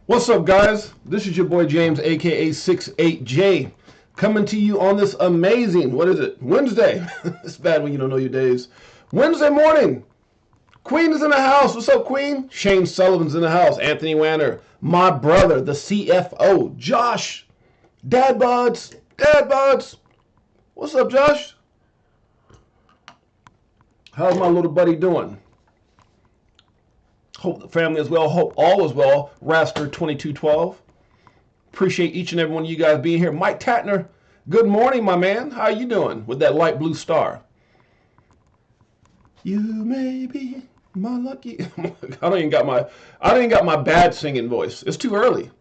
What's up, guys? This is your boy James, aka 68J, coming to you on this amazing, what is it, Wednesday? It's bad when you don't know your days. Wednesday morning. Queen is in the house. What's up, Queen? Shane Sullivan's in the house. Anthony Wanner, my brother, the CFO. Josh, Dad Buds. What's up, Josh? How's my little buddy doing? Hope the family is well. Hope all is well. Raster 2212. Appreciate each and every one of you guys being here. Mike Tatner, good morning, my man. How you doing with that light blue star? You may be my lucky. I don't even got my bad singing voice. It's too early.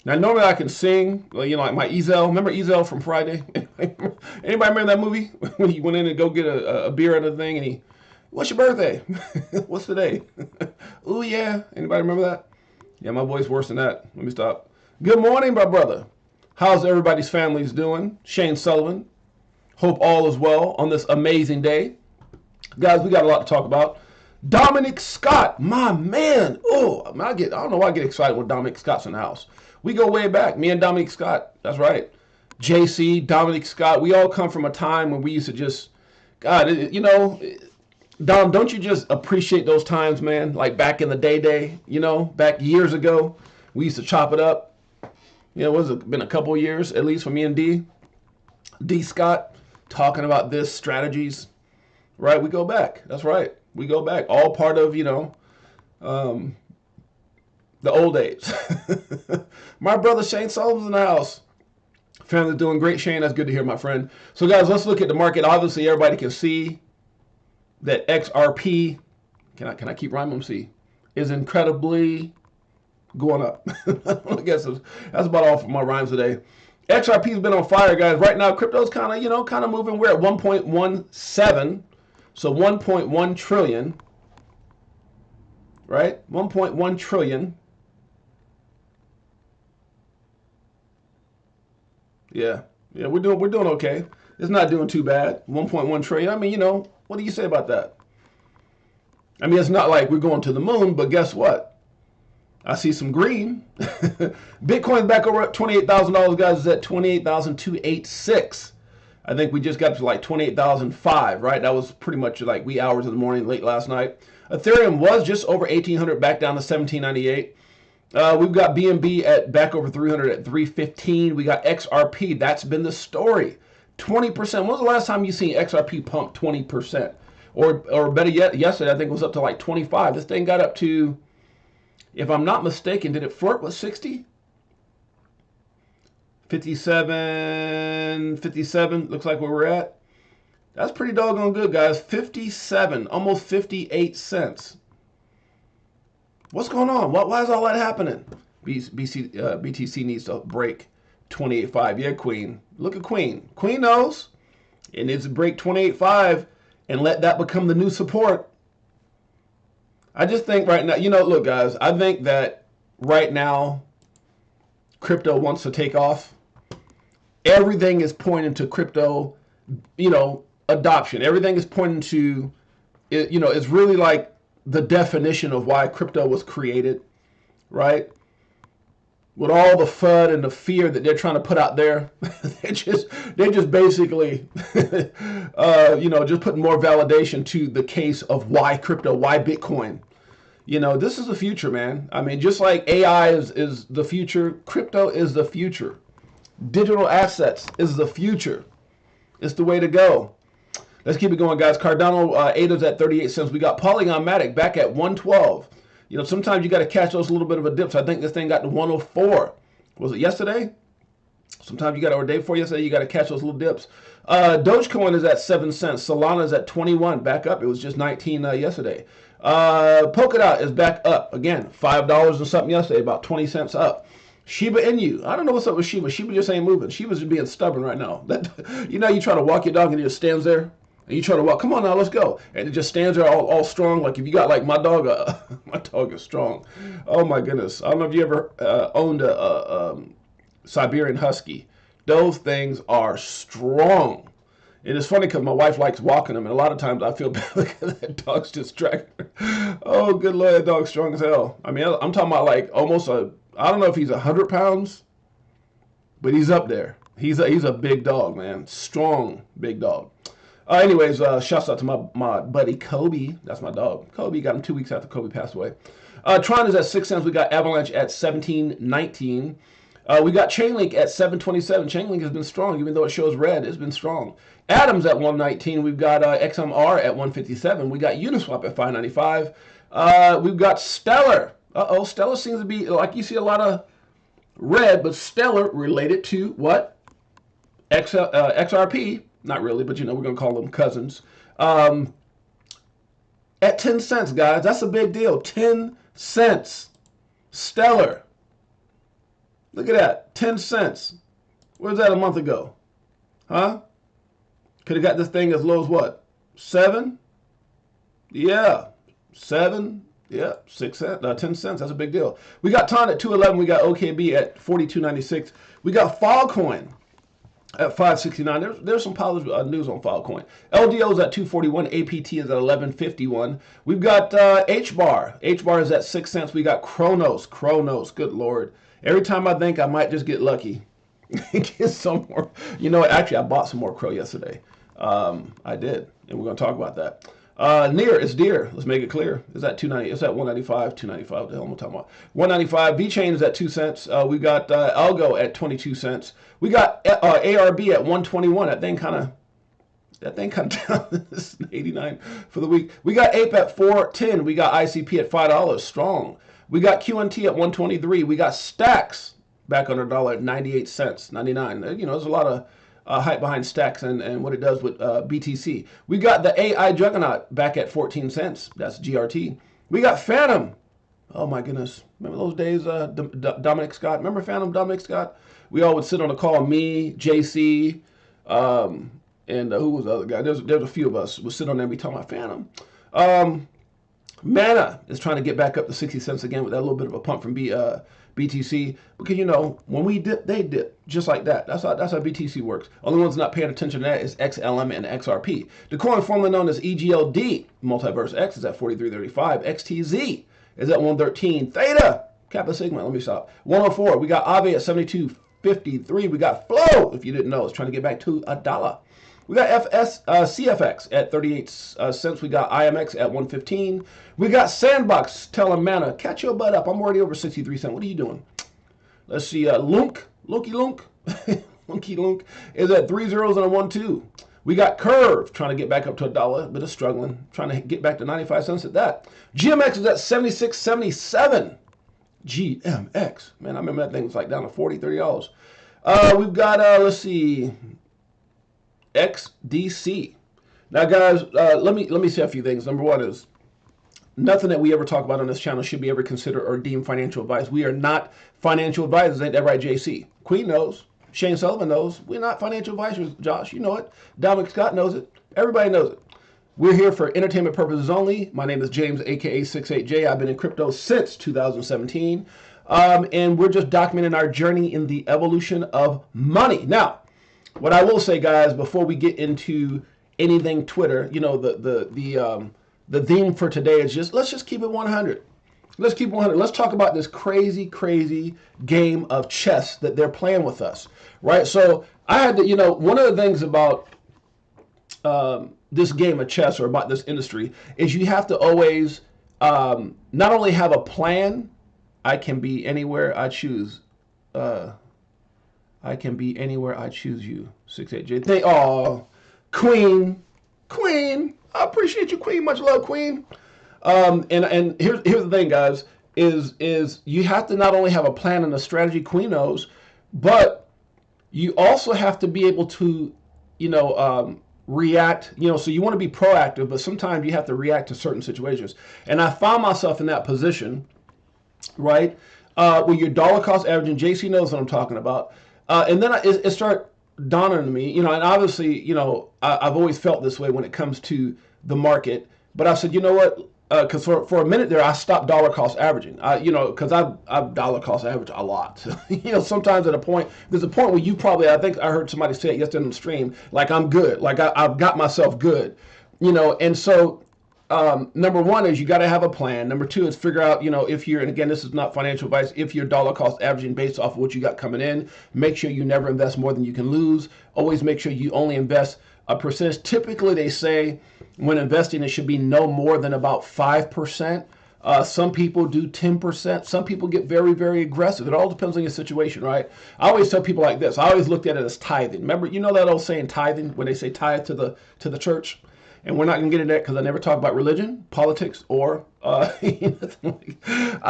Now normally I can sing, you know, like my Ezel. Remember Ezel from Friday? Anybody remember that movie when he went in to go get a beer at a thing and he, what's your birthday? What's today? Oh yeah. Anybody remember that? Yeah, my voice worse than that. Let me stop. Good morning, my brother. How's everybody's families doing? Shane Sullivan. Hope all is well on this amazing day. Guys, we got a lot to talk about. Dominic Scott, my man. Oh, I don't know why I get excited when Dominic Scott's in the house. We go way back. Me and Dominic Scott. That's right. JC, Dominic Scott. We all come from a time when we used to just, God, you know, Dom, don't you just appreciate those times, man? Like back in the day, you know, back years ago, we used to chop it up. You know, it's been a couple of years, at least for me and D Scott, talking about this strategies, right? We go back. That's right. We go back. All part of, you know, the old days. My brother Shane Sullivan's in the house. Family's doing great, Shane. That's good to hear, my friend. So, guys, let's look at the market. Obviously, everybody can see that XRP, can I keep rhyming? See, is incredibly going up. I guess that's about all for my rhymes today. XRP's been on fire, guys. Right now, crypto's kind of, you know, moving. We're at 1.17, so 1.1 trillion, right? 1.1 trillion. Yeah, we're doing okay. It's not doing too bad. 1.1 trillion. I mean, you know, what do you say about that? I mean, it's not like we're going to the moon, but guess what? I see some green. Bitcoin's back over at $28,000, guys. It's at 28,286. I think we just got to like 28,005, right? That was pretty much like wee hours of the morning, late last night. Ethereum was just over 1,800, back down to 1,798. We've got BNB at back over 300 at 315. We got XRP. That's been the story. 20%. When was the last time you seen XRP pump 20%? Or better yet, yesterday I think it was up to like 25. This thing got up to, if I'm not mistaken, did it flirt with 60? 57, looks like where we're at. That's pretty doggone good, guys. 57, almost 58 cents. What's going on? Why is all that happening? BTC needs to break 28.5. Yeah, Queen. Look at Queen. Queen knows. It needs to break 28.5 and let that become the new support. I just think right now, you know, look, guys, I think that right now, crypto wants to take off. Everything is pointing to crypto, you know, adoption. Everything is pointing to, you know, it's really like the definition of why crypto was created, right? With all the FUD and the fear that they're trying to put out there, they're just basically, you know, just putting more validation to the case of why crypto, why Bitcoin. You know, this is the future, man. I mean, just like AI is the future, crypto is the future. Digital assets is the future. It's the way to go. Let's keep it going, guys. Cardano ADA's at 38 cents. We got Polygon Matic back at 112. You know, sometimes you got to catch those little bit of a dips. I think this thing got to 104. Was it yesterday? Sometimes you got to, or day before yesterday, you got to catch those little dips. Dogecoin is at 7 cents. Solana is at 21, back up. It was just 19 yesterday. Polkadot is back up again, $5 and something yesterday, about 20 cents up. Shiba Inu, I don't know what's up with Shiba. Shiba just ain't moving. Shiba's just being stubborn right now. You know, you try to walk your dog and it just stands there. And you try to walk, come on now, let's go. And it just stands there all strong. Like if you got like my dog, my dog is strong. Oh my goodness. I don't know if you ever owned a Siberian Husky. Those things are strong. It is funny because my wife likes walking them, and a lot of times I feel bad because that dog's just dragging her. Oh, good Lord, that dog's strong as hell. I mean, I'm talking about like almost a I don't know if he's 100 pounds, but he's up there. He's a big dog, man. Strong, big dog. Anyways, shouts out to my buddy Kobe. That's my dog. Kobe, got him 2 weeks after Kobe passed away. Tron is at 6 cents. We got Avalanche at 17.19. We got Chainlink at 7.27. Chainlink has been strong, even though it shows red. It's been strong. Adams at 1.19. We've got XMR at 1.57. We got Uniswap at 5.95. We've got Stellar. Stellar seems to be, like, you see a lot of red, but Stellar related to what? XRP. Not really, but, you know, we're going to call them cousins. At 10 cents, guys. That's a big deal. 10 cents. Stellar. Look at that. 10 cents. Where was that a month ago? Huh? Could have got this thing as low as what? 7? Yeah. 7. Yeah. 6 cents. 10 cents. That's a big deal. We got TON at 2.11. We got OKB at 42.96. We got Filecoin at 5.69. There's some positive news on Filecoin. LDO is at 2.41. APT is at 11.51. We've got HBAR. HBAR is at 6 cents. We got Kronos. Good Lord. Every time I think I might just get lucky, get some more. You know, actually, I bought some more Crow yesterday. I did, and we're going to talk about that. Near is Deere. Let's make it clear. It's at 290. It's at 195. 295. The hell am I talking about? 195. VChain is at 2 cents. We got Algo at 22 cents. We got ARB at 121. That thing kind of down. This is 89 for the week. We got Ape at 410. We got ICP at $5. Strong. We got QNT at 123. We got Stacks back under $1 at 98 cents. 99. You know, there's a lot of hype behind Stacks and what it does with BTC. We got the AI Juggernaut back at 14 cents. That's GRT. We got Phantom. Oh my goodness. Remember those days, Dominic Scott? Remember Phantom, Dominic Scott? We all would sit on a call, me, JC, and who was the other guy? There's a few of us would sit on there and be talking about Phantom. Mana is trying to get back up to 60 cents again with that little bit of a pump from BTC, because, you know, when we dip, they dip, just like that. That's how BTC works. Only ones not paying attention to that is XLM and XRP. The coin formerly known as EGLD, Multiverse X, is at 43.35. XTZ is at 113. Theta, Kappa Sigma, let me stop. 104. We got Aave at 72.53. We got Flow, if you didn't know, it's trying to get back to $1. We got CFX at 38 cents. We got IMX at 115. We got Sandbox telling Mana, catch your butt up. I'm already over 63 cents. What are you doing? Let's see. Lunky Lunk is at 3 zeros and a 1 2. We got Curve trying to get back up to $1, but it's struggling. Trying to get back to 95 cents at that. GMX is at 76.77. GMX. Man, I remember that thing was like down to $40, $30. We've got, let's see, XDC. Now, guys, let me say a few things. Number one is, nothing that we ever talk about on this channel should be ever considered or deemed financial advice. We are not financial advisors. Ain't that right, JC? Queen knows. Shane Sullivan knows. We're not financial advisors, Josh. You know it. Dominic Scott knows it. Everybody knows it. We're here for entertainment purposes only. My name is James, a.k.a. 68J. I've been in crypto since 2017. And we're just documenting our journey in the evolution of money. Now, what I will say, guys, before we get into anything Twitter, you know, the theme for today is just, let's just keep it 100. Let's keep it 100. Let's talk about this crazy, crazy game of chess that they're playing with us, right? So I had to, you know, one of the things about this game of chess or about this industry is you have to always not only have a plan. I can be anywhere I choose. I can be anywhere I choose you. 68J. Oh, Queen. I appreciate you, Queen. Much love, Queen. And here's the thing, guys, is you have to not only have a plan and a strategy, Queen knows, but you also have to be able to, you know, react, you know, so you want to be proactive, but sometimes you have to react to certain situations. And I found myself in that position, right, where your dollar cost averaging, JC knows what I'm talking about. And then it started dawning on me, you know, and obviously, you know, I've always felt this way when it comes to the market, but I said, you know what, because for a minute there, I stopped dollar cost averaging, you know, because I've dollar cost averaged a lot. You know, sometimes at a point, there's a point where you probably, I think I heard somebody say it yesterday on the stream, like I'm good, like I've got myself good, you know, and so Number one is you got to have a plan. Number two is figure out, if you're, and again, this is not financial advice, if you're dollar cost averaging based off of what you got coming in, make sure you never invest more than you can lose. Always make sure you only invest a percentage. Typically, they say when investing, it should be no more than about 5%. Some people do 10%. Some people get very, very aggressive. It all depends on your situation, right? I always tell people like this. I always looked at it as tithing. Remember, that old saying tithing, when they say tithe to the church? And we're not going to get into that because I never talk about religion, politics, or I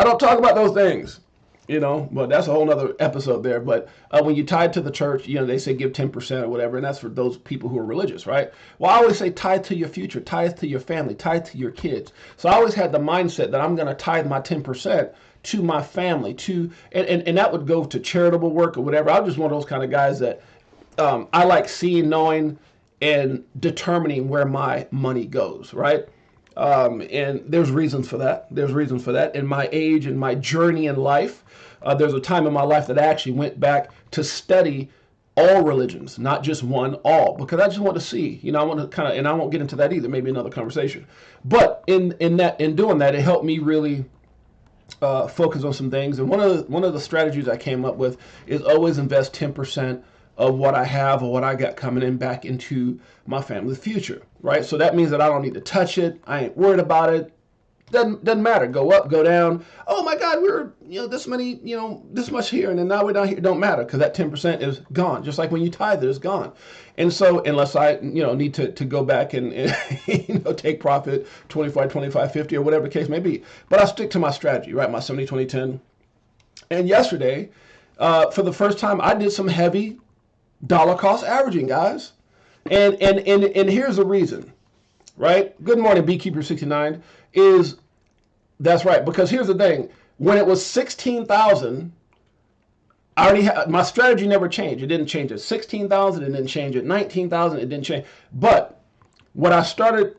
don't talk about those things, but that's a whole nother episode there. But when you tithe to the church, they say give 10% or whatever, and that's for those people who are religious, right? Well, I always say tithe to your future, tithe to your family, tithe to your kids. So I always had the mindset that I'm going to tithe my 10% to my family, and that would go to charitable work or whatever. I'm just one of those kind of guys that I like seeing, knowing, and determining where my money goes, right? And there's reasons for that. There's reasons for that. In my age and my journey in life, there's a time in my life that I actually went back to study all religions, not just one, all, because I just want to see, I want to kind of, and I won't get into that either, maybe another conversation. But in doing that, it helped me really focus on some things. And one of the strategies I came up with is always invest 10% of what I have or what I got coming in back into my family's future, right? So that means that I don't need to touch it. I ain't worried about it. Doesn't matter. Go up, go down. Oh my God, we were, this many, this much here, and then now we're down here. It don't matter because that 10% is gone. Just like when you tithe, it's gone. And so unless I, need to go back and take profit 25, 25, 50 or whatever the case may be. But I stick to my strategy, right? My 70, 20, 10. And yesterday, for the first time, I did some heavy dollar cost averaging, guys. And here's the reason, right? Good morning, Beekeeper 69. That's right, because here's the thing. When it was 16,000, I already had, my strategy never changed. It didn't change it. 16,000, it didn't change it. 19,000, it didn't change. But what I started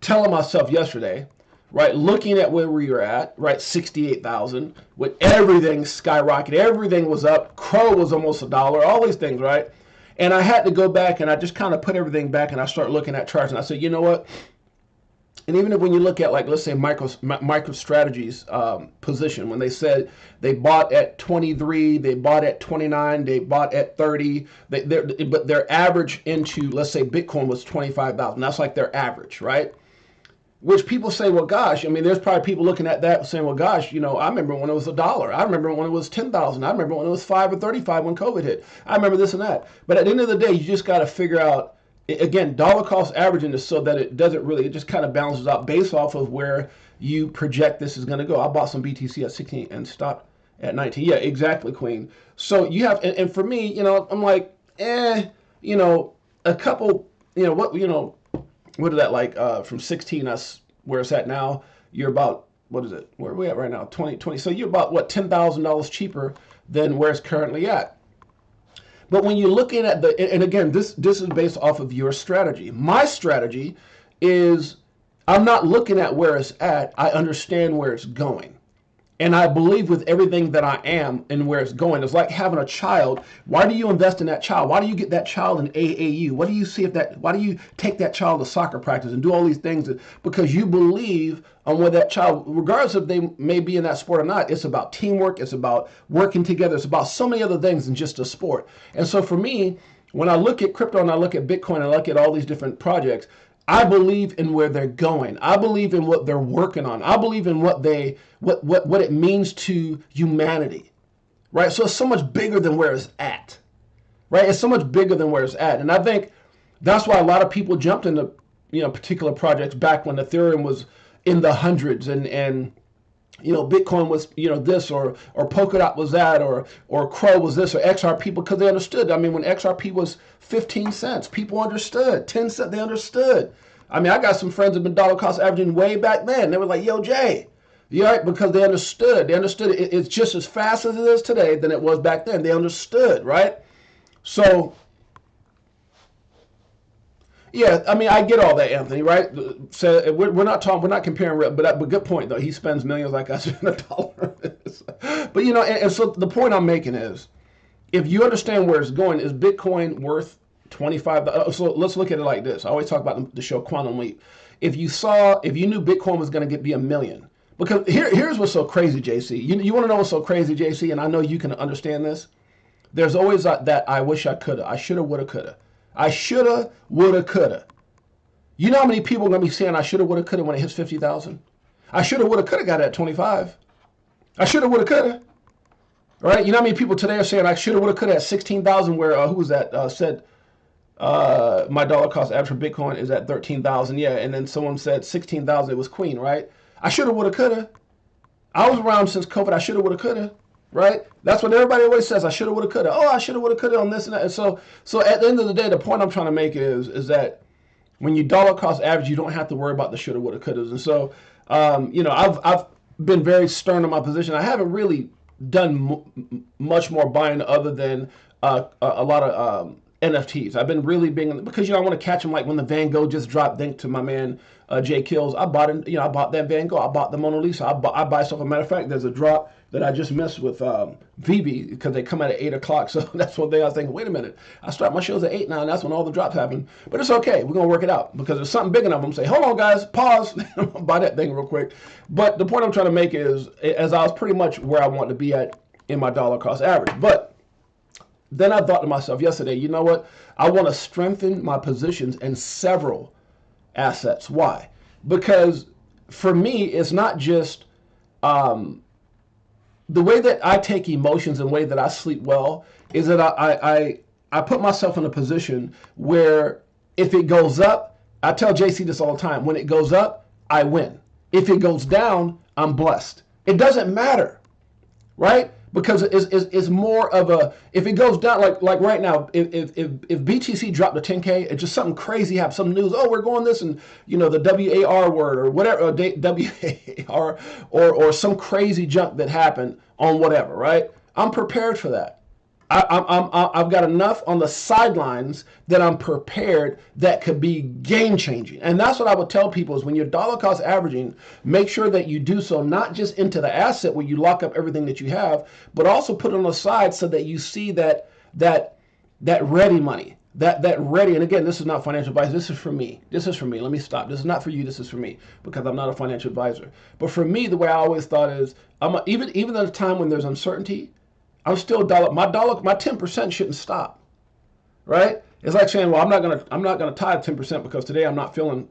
telling myself yesterday, right, looking at where we were at, right, 68,000, with everything skyrocketed, everything was up, Crow was almost $1, all these things, right? And I had to go back and I just kind of put everything back and I start looking at charts and I said, you know what? And even if when you look at, like, let's say MicroStrategy's position, when they said they bought at 23, they bought at 29, they bought at 30, but their average into, let's say, Bitcoin was 25,000. That's like their average, right? Which people say, well, gosh, I mean, there's probably people looking at that saying, well, gosh, I remember when it was $1. I remember when it was 10,000. I remember when it was 5 or 35 when COVID hit. I remember this and that. But at the end of the day, you just got to figure out, again, dollar cost averaging is so that it just kind of balances out based off of where you project this is going to go. I bought some BTC at 16 and stopped at 19. Yeah, exactly, Queen. So you have, and for me, I'm like, a couple, what is that like from 16, that's where it's at now. You're about, what is it? Where are we at right now? 20. So you're about, what, $10,000 cheaper than where it's currently at. But when you're looking at and again, this is based off of your strategy. My strategy is I'm not looking at where it's at. I understand where it's going. And I believe with everything that I am and where it's going. It's like having a child. Why do you invest in that child? Why do you get that child in AAU? What do you see why do you take that child to soccer practice and do all these things? Because you believe on where that child, regardless if they may be in that sport or not, it's about teamwork. It's about working together. It's about so many other things than just a sport. And so for me, when I look at crypto and I look at Bitcoin and I look at all these different projects, I believe in where they're going. I believe in what they're working on. I believe in what it means to humanity, right? So it's so much bigger than where it's at, right? It's so much bigger than where it's at. And I think that's why a lot of people jumped into, particular projects back when Ethereum was in the hundreds and Bitcoin was, this or Polkadot was that or Crow was this or XRP, because they understood. I mean, when XRP was 15 cents, people understood. 10 cents, they understood. I mean, I got some friends that have been dollar cost averaging way back then. They were like, yo, Jay, you all right? Because they understood. They understood it's just as fast as it is today than it was back then. They understood, right? So, yeah, I mean, I get all that, Anthony, right? So we're not comparing, but good point, though. He spends millions like I spend $1. But, and so the point I'm making is, if you understand where it's going, is Bitcoin worth 25? So let's look at it like this. I always talk about the show Quantum Leap. if you knew Bitcoin was going to be a million. Because here's what's so crazy, JC. You want to know what's so crazy, JC? And I know you can understand this. There's always that I wish I coulda. I shoulda, woulda, coulda. I shoulda, woulda, coulda. You know how many people are going to be saying I shoulda, woulda, coulda when it hits 50,000? I shoulda, woulda, coulda got it at 25. I shoulda, woulda, coulda. Right? You know how many people today are saying I shoulda, woulda, coulda at 16,000 where, who was that, said my dollar cost average for Bitcoin is at 13,000. Yeah, and then someone said 16,000, it was Queen, right? I shoulda, woulda, coulda. I was around since COVID. I shoulda, woulda, coulda. Right? That's what everybody always says. I shoulda, woulda, coulda. Oh, I shoulda, woulda, coulda on this and that. And so at the end of the day, the point I'm trying to make is that when you dollar cost average, you don't have to worry about the shoulda, woulda, couldas. And so, I've been very stern in my position. I haven't really done much more buying other than a lot of NFTs. I've been really being, because I want to catch them like when the Van Gogh just dropped. Thanks to my man Jay Kills. I bought it. I bought that Van Gogh. I bought the Mona Lisa. I buy stuff. As a matter of fact, there's a drop that I just missed with VB because they come out at 8 o'clock. So that's one thing I was thinking. Wait a minute, I start my shows at 8 now, and that's when all the drops happen. But it's okay. We're gonna work it out because there's something big enough. I'm gonna say, hold on, guys, pause. I'm gonna buy that thing real quick. But the point I'm trying to make is, as I was pretty much where I want to be at in my dollar cost average, but then I thought to myself yesterday, you know what? I want to strengthen my positions in several assets. Why? Because for me, it's not just the way that I take emotions and the way that I sleep well is that I put myself in a position where if it goes up, I tell JC this all the time, when it goes up, I win. If it goes down, I'm blessed. It doesn't matter, right? Because it's more of a, if it goes down, like right now, if BTC dropped to 10K, it's just something crazy happens, some news, oh, we're going this, and the WAR word or whatever, WAR or some crazy junk that happened on whatever, right? I'm prepared for that. I've got enough on the sidelines that I'm prepared that could be game changing. And that's what I would tell people is when you're dollar cost averaging, make sure that you do so not just into the asset where you lock up everything that you have, but also put it on the side so that you see that ready money, that ready. And again, this is not financial advice. This is for me. This is for me. Let me stop. This is not for you. This is for me because I'm not a financial advisor. But for me, the way I always thought is even at a time when there's uncertainty, I'm still my 10% shouldn't stop, right? It's like saying, well, I'm not gonna tithe 10% because today I'm not feeling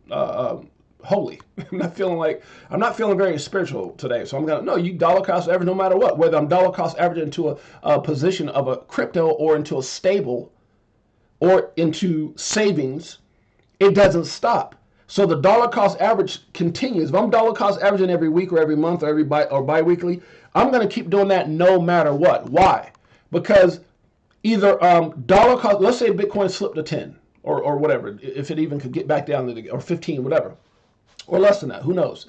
holy. I'm not feeling very spiritual today. So you dollar cost average no matter what, whether I'm dollar cost average into a position of a crypto or into a stable or into savings, it doesn't stop. So the dollar cost average continues. If I'm dollar cost averaging every week or every month or bi-weekly, I'm going to keep doing that no matter what. Why? Because either dollar cost, let's say Bitcoin slipped to 10 or whatever, if it even could get back down to or 15, whatever, or less than that, who knows?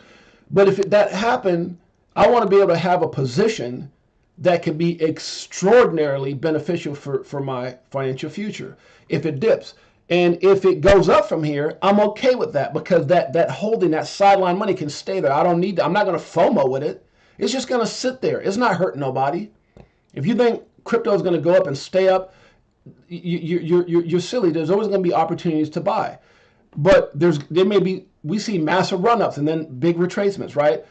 But if that happened, I want to be able to have a position that can be extraordinarily beneficial for my financial future if it dips. And if it goes up from here, I'm okay with that because that holding, that sideline money can stay there. I'm not going to FOMO with it. It's just going to sit there. It's not hurting nobody. If you think crypto is going to go up and stay up, you're silly. There's always going to be opportunities to buy. But we see massive run-ups and then big retracements, right?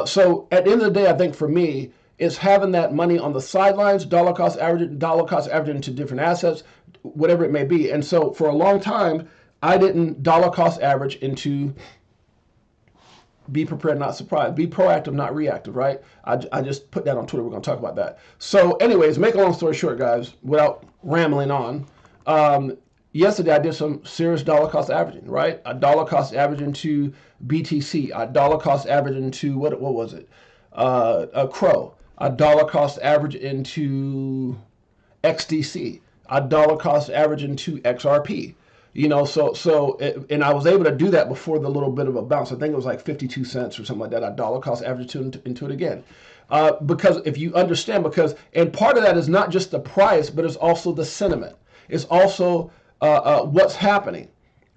So at the end of the day, I think for me, it's having that money on the sidelines, dollar cost averaging into different assets, whatever it may be. And so for a long time, I didn't dollar cost average into be prepared, not surprised. Be proactive, not reactive, right? I just put that on Twitter. We're going to talk about that. So anyways, make a long story short, guys, without rambling on. Yesterday, I did some serious dollar cost averaging, right? A dollar cost average into BTC. A dollar cost average into, what was it? A Crow. A dollar cost average into XDC. A dollar cost average into XRP. And I was able to do that before the little bit of a bounce. I think it was like 52 cents or something like that. A dollar cost average into it again. Because if you understand, and part of that is not just the price, but it's also the sentiment. It's also what's happening,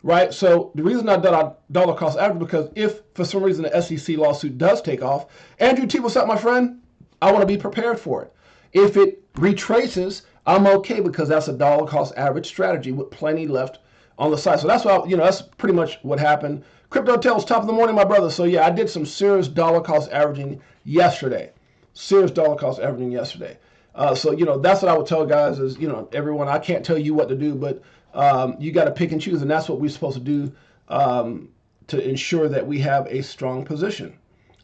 right? So the reason I did a dollar cost average, because if for some reason the SEC lawsuit does take off, Andrew T, what's up, my friend? I want to be prepared for it. If it retraces, I'm okay because that's a dollar cost average strategy with plenty left on the side. So that's why, that's pretty much what happened. Crypto Tales, top of the morning, my brother. So yeah, I did some serious dollar cost averaging yesterday. Serious dollar cost averaging yesterday. So, that's what I would tell guys is, everyone, I can't tell you what to do, but you got to pick and choose. And that's what we're supposed to do to ensure that we have a strong position.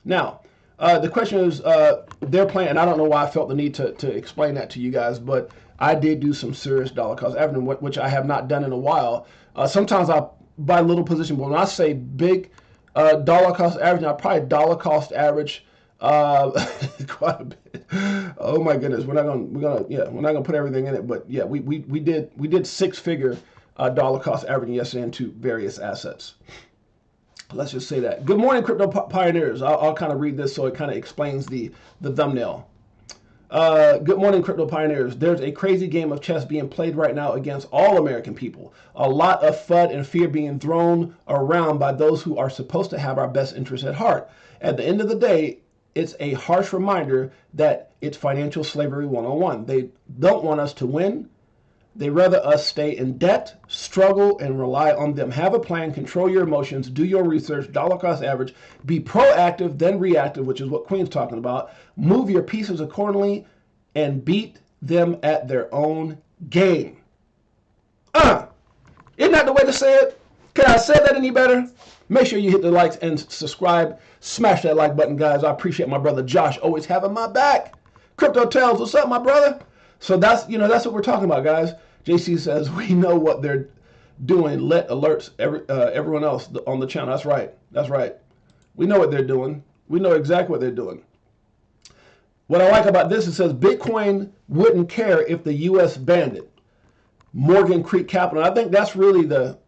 Now, the question is, Theyre Playing, and I don't know why I felt the need to explain that to you guys, but I did do some serious dollar cost averaging, which I have not done in a while. Sometimes I buy little position, but when I say big dollar cost averaging, I probably dollar cost average quite a bit. Oh my goodness, we're not gonna put everything in it, but yeah, we did six-figure dollar cost averaging yesterday into various assets. Let's just say that. Good morning, crypto pioneers. I'll kind of read this so it kind of explains the thumbnail. Good morning, crypto pioneers. There's a crazy game of chess being played right now against all American people. A lot of FUD and fear being thrown around by those who are supposed to have our best interests at heart. At the end of the day, it's a harsh reminder that it's financial slavery 101. They don't want us to win. They rather us stay in debt, struggle, and rely on them. Have a plan, control your emotions, do your research, dollar cost average, be proactive, then reactive, which is what Queen's talking about. Move your pieces accordingly and beat them at their own game. Isn't that the way to say it? Can I say that any better? Make sure you hit the likes and subscribe. Smash that like button, guys. I appreciate my brother Josh always having my back. Crypto Tales, what's up, my brother? So that's what we're talking about, guys. JC says we know what they're doing. Let alerts everyone else on the channel. That's right. That's right. We know what they're doing. We know exactly what they're doing. What I like about this, it says Bitcoin wouldn't care if the U.S. banned it. Morgan Creek Capital. I think that's really the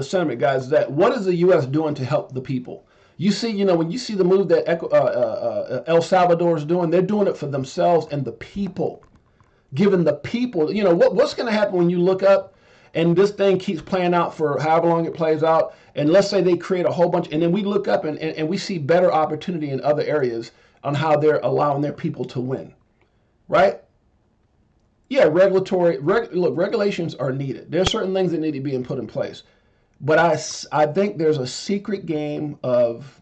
sentiment, guys. That what is the U.S. doing to help the people? You see, when you see the move that El Salvador is doing, they're doing it for themselves and the people. Giving the people, what's going to happen when you look up and this thing keeps playing out for however long it plays out, and let's say they create a whole bunch, and then we look up and we see better opportunity in other areas on how they're allowing their people to win, right? Yeah, regulations are needed. There are certain things that need to be put in place, but I think there's a secret game of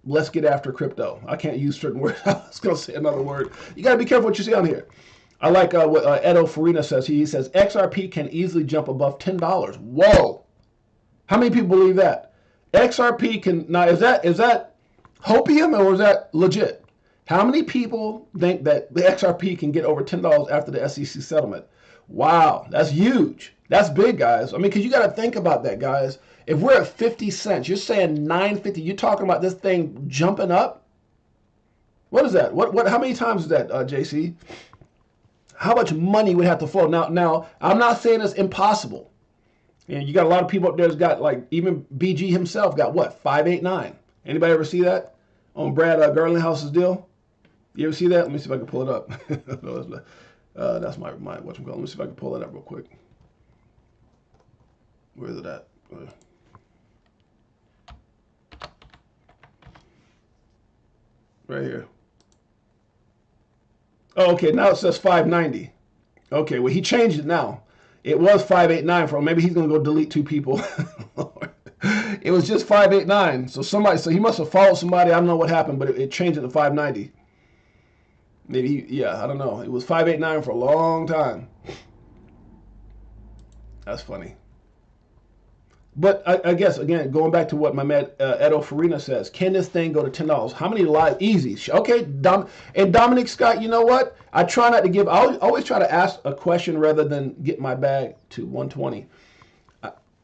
let's get after crypto. I can't use certain words. I was going to say another word. You got to be careful what you see on here. I like what VTHO Farina says. He says XRP can easily jump above $10. Whoa! How many people believe that? XRP can now is that hopium or is that legit? How many people think that the XRP can get over $10 after the SEC settlement? Wow, that's huge. That's big, guys. I mean, because you got to think about that, guys. If we're at 50 cents, you're saying 9.50. You're talking about this thing jumping up. What is that? What? How many times is that, JC? How much money would have to fall? Now, I'm not saying it's impossible. And you got a lot of people up there that's got, like, even BG himself got what? 589. Anybody ever see that on Brad Garlinghouse's deal? You ever see that? Let me see if I can pull it up. That's my whatchamacallit. Let me see if I can pull that up real quick. Where is it at? Right here. Oh, okay, now it says 590. Okay, well, he changed it now. It was 589 for him. Maybe he's going to go delete two people. It was just 589. So he must have followed somebody. I don't know what happened, but it changed it to 590. Maybe, I don't know. It was 589 for a long time. That's funny. But I guess, again, going back to what my man VTHO Farina says, can this thing go to $10? How many lives? Easy. Okay, and Dominic Scott, you know what? I try not to give, I always try to ask a question rather than get my bag to 120.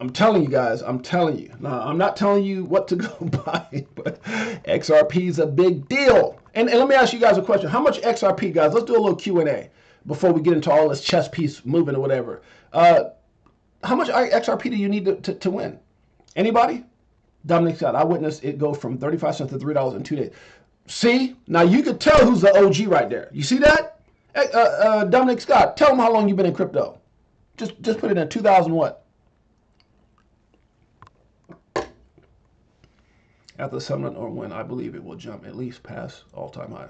I'm telling you guys, I'm telling you. Now, I'm not telling you what to go buy, but XRP is a big deal. And let me ask you guys a question. How much XRP, guys? Let's do a little Q&A before we get into all this chess piece moving or whatever. How much XRP do you need to win? Anybody? Dominic Scott, I witnessed it go from 35 cents to $3 in 2 days. See? Now you could tell who's the OG right there. You see that? Dominic Scott, tell them how long you've been in crypto. Just put it in 2000 what? At the settlement or when, I believe it will jump at least past all-time high.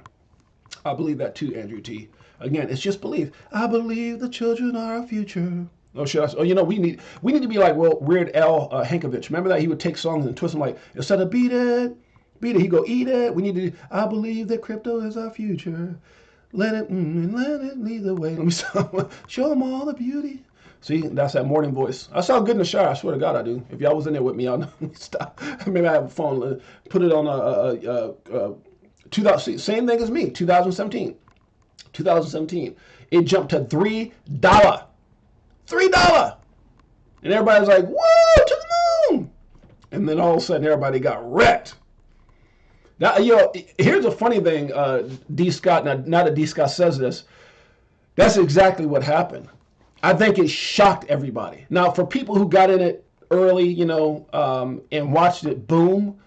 I believe that too, Andrew T. Again, it's just belief. I believe the children are our future. Oh, should I? Oh, we need to be like Weird Al Hankovich. Remember that he would take songs and twist them like instead of beat it, he go eat it. We need to. I believe that crypto is our future. Let it lead the way. Let me show them all the beauty. See, that's that morning voice. I sound good in the shower. I swear to God, I do. If y'all was in there with me, y'all know. Stop. Maybe I have a phone. Put it on 2000. Same thing as me. 2017. 2017. It jumped to $3. $3. And everybody's like, whoa, to the moon. And then all of a sudden, everybody got wrecked. Now, here's a funny thing, D. Scott, now that D. Scott says this, that's exactly what happened. I think it shocked everybody. Now, for people who got in it early, and watched it boom,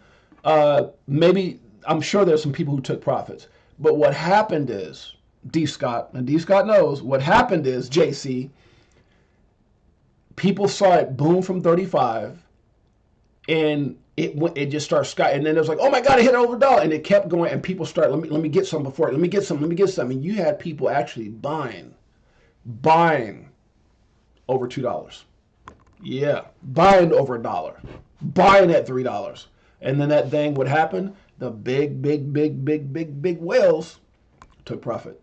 maybe, I'm sure there's some people who took profits. But what happened is, D. Scott, and D. Scott knows, what happened is, JC, people saw it boom from 35, and it just started sky, and then it was like, oh my God, it hit over $1, and it kept going, and people started, let me get some before it, let me get some, and you had people actually buying over $2. Yeah, buying over $1, buying at $3, and then that thing would happen. The big whales took profit.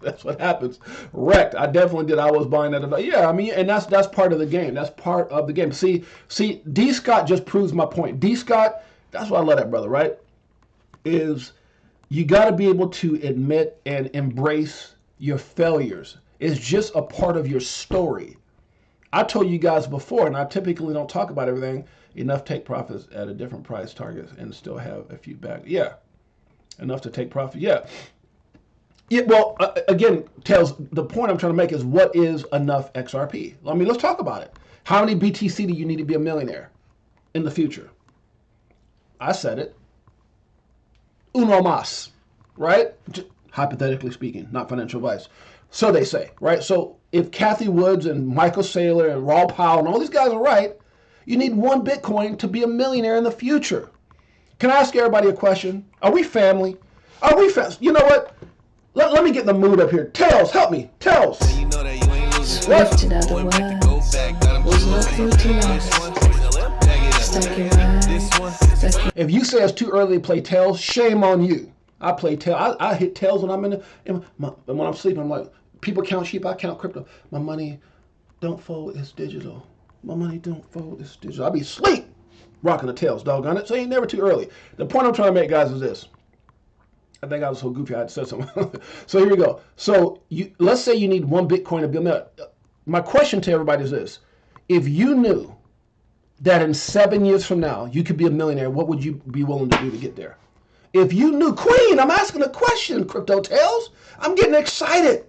That's what happens. Wrecked. I definitely did. I was buying that. Yeah, I mean, and that's part of the game. That's part of the game. See, D. Scott just proves my point. D. Scott, that's why I love that brother, right? Is you got to be able to admit and embrace your failures. It's just a part of your story. I told you guys before, and I typically don't talk about everything, enough take profits at a different price target and still have a few back. Yeah, enough to take profit. Yeah. Yeah, well, again, Tails, the point I'm trying to make is what is enough XRP? I mean, let's talk about it. How many BTC do you need to be a millionaire in the future? I said it. Uno mas, right? Hypothetically speaking, not financial advice. So they say, right? So if Kathy Woods and Michael Saylor and Raw Powell and all these guys are right, you need 1 Bitcoin to be a millionaire in the future. Can I ask everybody a question? Are we family? Are we family? You know what? Let me get the mood up here. Tails, help me. Tails. Swift in other words, was nothing to lost. If you say it's too early to play Tails, shame on you. I play Tails. I hit Tails when I'm when I'm sleeping. I'm like, people count sheep, I count crypto. My money don't fold, it's digital. My money don't fold, it's digital. I be asleep rocking the Tails, doggone it. So it ain't never too early. The point I'm trying to make, guys, is this. I think I was so goofy I had to say something. So here we go. So let's say you need 1 Bitcoin to be a millionaire. My question to everybody is this. If you knew that in 7 years from now you could be a millionaire, what would you be willing to do to get there? If you knew, Queen, I'm asking a question, Crypto Tails. I'm getting excited.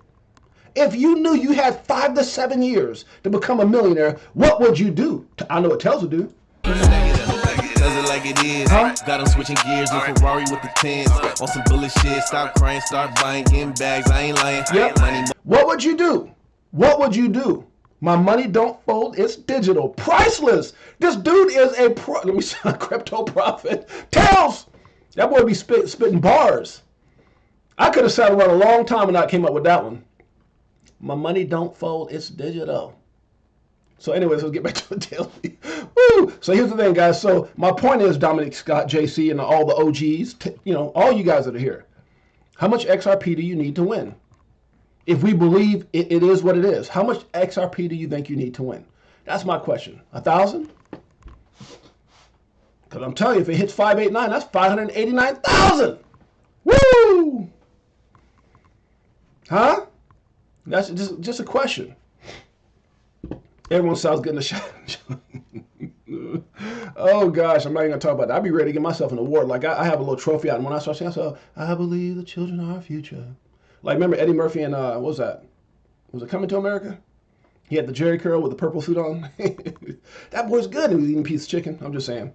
If you knew you had 5 to 7 years to become a millionaire, what would you do? I know what Tails would do. Does it like it is. Huh? Got them switching gears with Ferrari with the 10s. On some bullshit, stop crying, start buying, getting bags. I ain't lying. Yep. What would you do? What would you do? My money don't fold. It's digital. Priceless. This dude is let me say a crypto prophet. Tails. That boy be spitting bars. I could have sat around a long time and I came up with that one. My money don't fold. It's digital. So anyways, let's get back to the daily. Woo! So here's the thing, guys. So my point is, Dominic, Scott, JC, and all the OGs, all you guys that are here, how much XRP do you need to win? If we believe it is what it is, how much XRP do you think you need to win? That's my question. 1,000? Because I'm telling you, if it hits 589, that's 589,000. Woo! Huh? That's just a question. Everyone sounds good in the shot. Oh gosh, I'm not even gonna talk about that. I'd be ready to give myself an award. Like I have a little trophy out, and when I start saying, "So I believe the children are our future." Like remember Eddie Murphy and what was that? Was it Coming to America? He had the Jerry curl with the purple suit on. That boy's good. He was eating a piece of chicken. I'm just saying.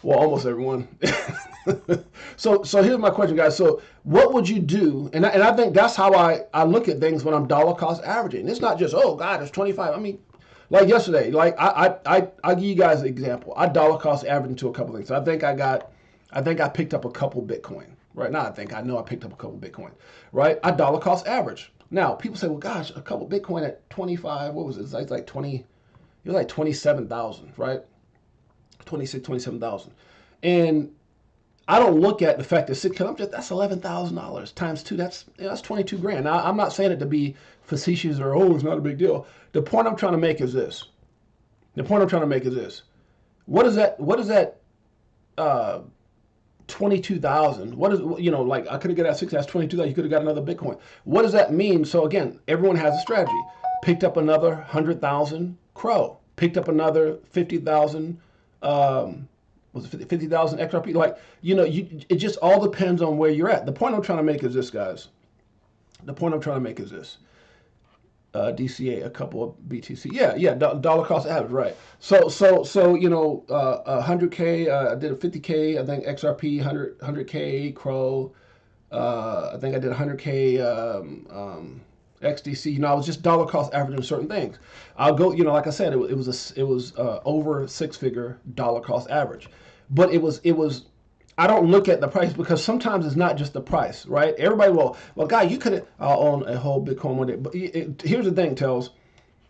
Well, almost everyone. So here's my question, guys. So what would you do? And I think that's how I look at things when I'm dollar cost averaging. It's not just, oh God, it's 25. I mean, like yesterday, like I give you guys an example. I dollar cost averaged into a couple things. I think I picked up a couple Bitcoin. Right now, I know I picked up a couple Bitcoin. Right? I dollar cost average. Now, people say, well, gosh, a couple Bitcoin at 25, what was it? It's like 20, it was like 27,000, right? 26, 27,000. And I don't look at the fact that that's $11,000 times two. That's 22 grand. Now, I'm not saying it to be facetious or, oh, it's not a big deal. The point I'm trying to make is this. What is that 22,000? What is, like I could have got that 6, that's 22,000. You could have got another Bitcoin. What does that mean? So again, everyone has a strategy. Picked up another 100,000 Crow. Picked up another 50,000, was it 50,000 XRP? Like, it just all depends on where you're at. The point I'm trying to make is this, guys. DCA, a couple of BTC. Yeah, dollar cost average, right. So 100K, I did a 50K, I think XRP, 100K, Crow, I think I did 100K XDC. I was just dollar cost averaging certain things. I'll go, like I said, it was over 6-figure dollar cost average. But it was I don't look at the price, because sometimes it's not just the price, right? Everybody, well, guy, you could own a whole Bitcoin with it. But here's the thing, Tells.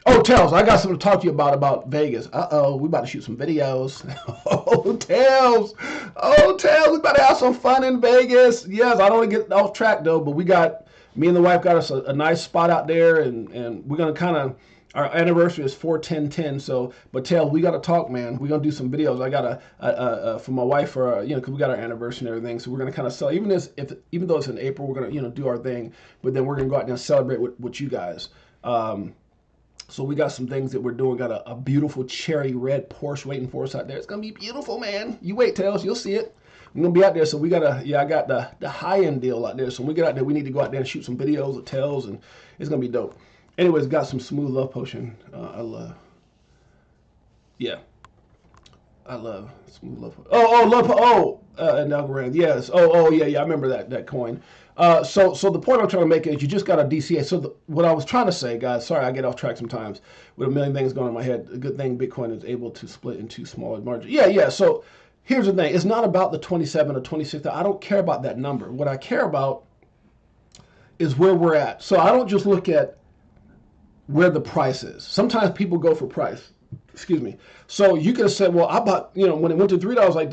Oh, Tells, I got something to talk to you about Vegas. We about to shoot some videos. Tells, we about to have some fun in Vegas. Yes, I don't want to get off track though, but me and the wife got us a nice spot out there, and we're gonna kind of. Our anniversary is 4/10/10. So, but Tails, we got to talk, man. We're gonna do some videos. I got for my wife for because we got our anniversary and everything. So we're gonna kind of sell. Even though it's in April, we're gonna do our thing. But then we're gonna go out there and celebrate with you guys. So we got some things that we're doing. Got a beautiful cherry red Porsche waiting for us out there. It's gonna be beautiful, man. You wait, Tails, you'll see it. I'm gonna be out there. So we I got the high end deal out there. So when we get out there, we need to go out there and shoot some videos of Tails, and it's gonna be dope. Anyways, got some smooth love potion. I love smooth love. And Algorand. Yes. Yeah. I remember that coin. So the point I'm trying to make is you just got a DCA. So what I was trying to say, guys. Sorry, I get off track sometimes with a million things going on in my head. A good thing Bitcoin is able to split into smaller margins. Yeah. So here's the thing. It's not about the 27 or 26. I don't care about that number. What I care about is where we're at. So I don't just look at where the price is. Sometimes people go for price. Excuse me. So you could have said, well, I bought, when it went to $3, like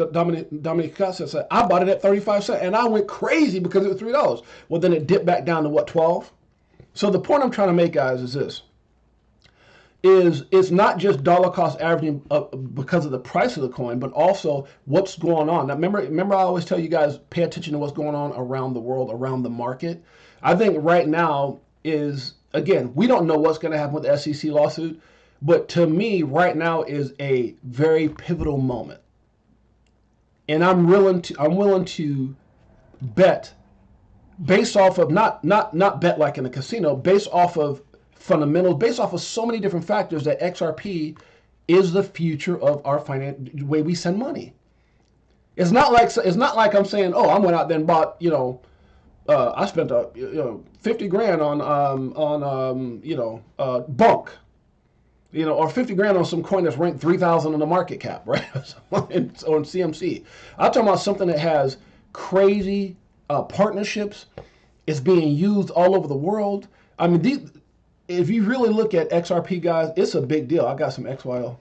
Dominic Costa said, I bought it at 35 cents, and I went crazy because it was $3. Well, then it dipped back down to what, 12? So the point I'm trying to make, guys, is this. It's not just dollar cost averaging because of the price of the coin, but also what's going on. Now, remember I always tell you guys, pay attention to what's going on around the world, around the market. I think right now is, again, we don't know what's going to happen with the SEC lawsuit, but to me, right now is a very pivotal moment, and I'm willing to bet based off of not bet like in a casino, based off of fundamentals, based off of so many different factors, that XRP is the future of our way we send money. It's not like I'm saying, I went out there and bought, I spent 50 grand on bunk, or 50 grand on some coin that's ranked 3,000 on the market cap, right? on CMC. I'm talking about something that has crazy partnerships. It's being used all over the world. I mean, if you really look at XRP, guys, it's a big deal. I got some XYL.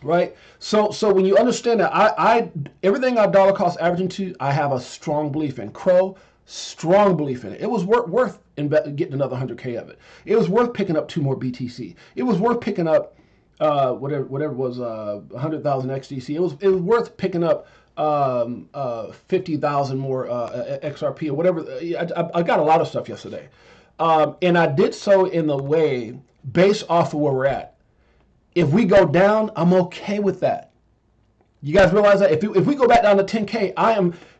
Right, so when you understand that, I everything I dollar cost averaging to, I have a strong belief in. Crow, strong belief in it. It was worth getting another 100K of it. It was worth picking up 2 more BTC. It was worth picking up whatever it was, 100,000 XDC. It was worth picking up 50,000 more XRP or whatever. I got a lot of stuff yesterday, and I did so in the way based off of where we're at. If we go down, I'm okay with that. You guys realize that if we go back down to 10K,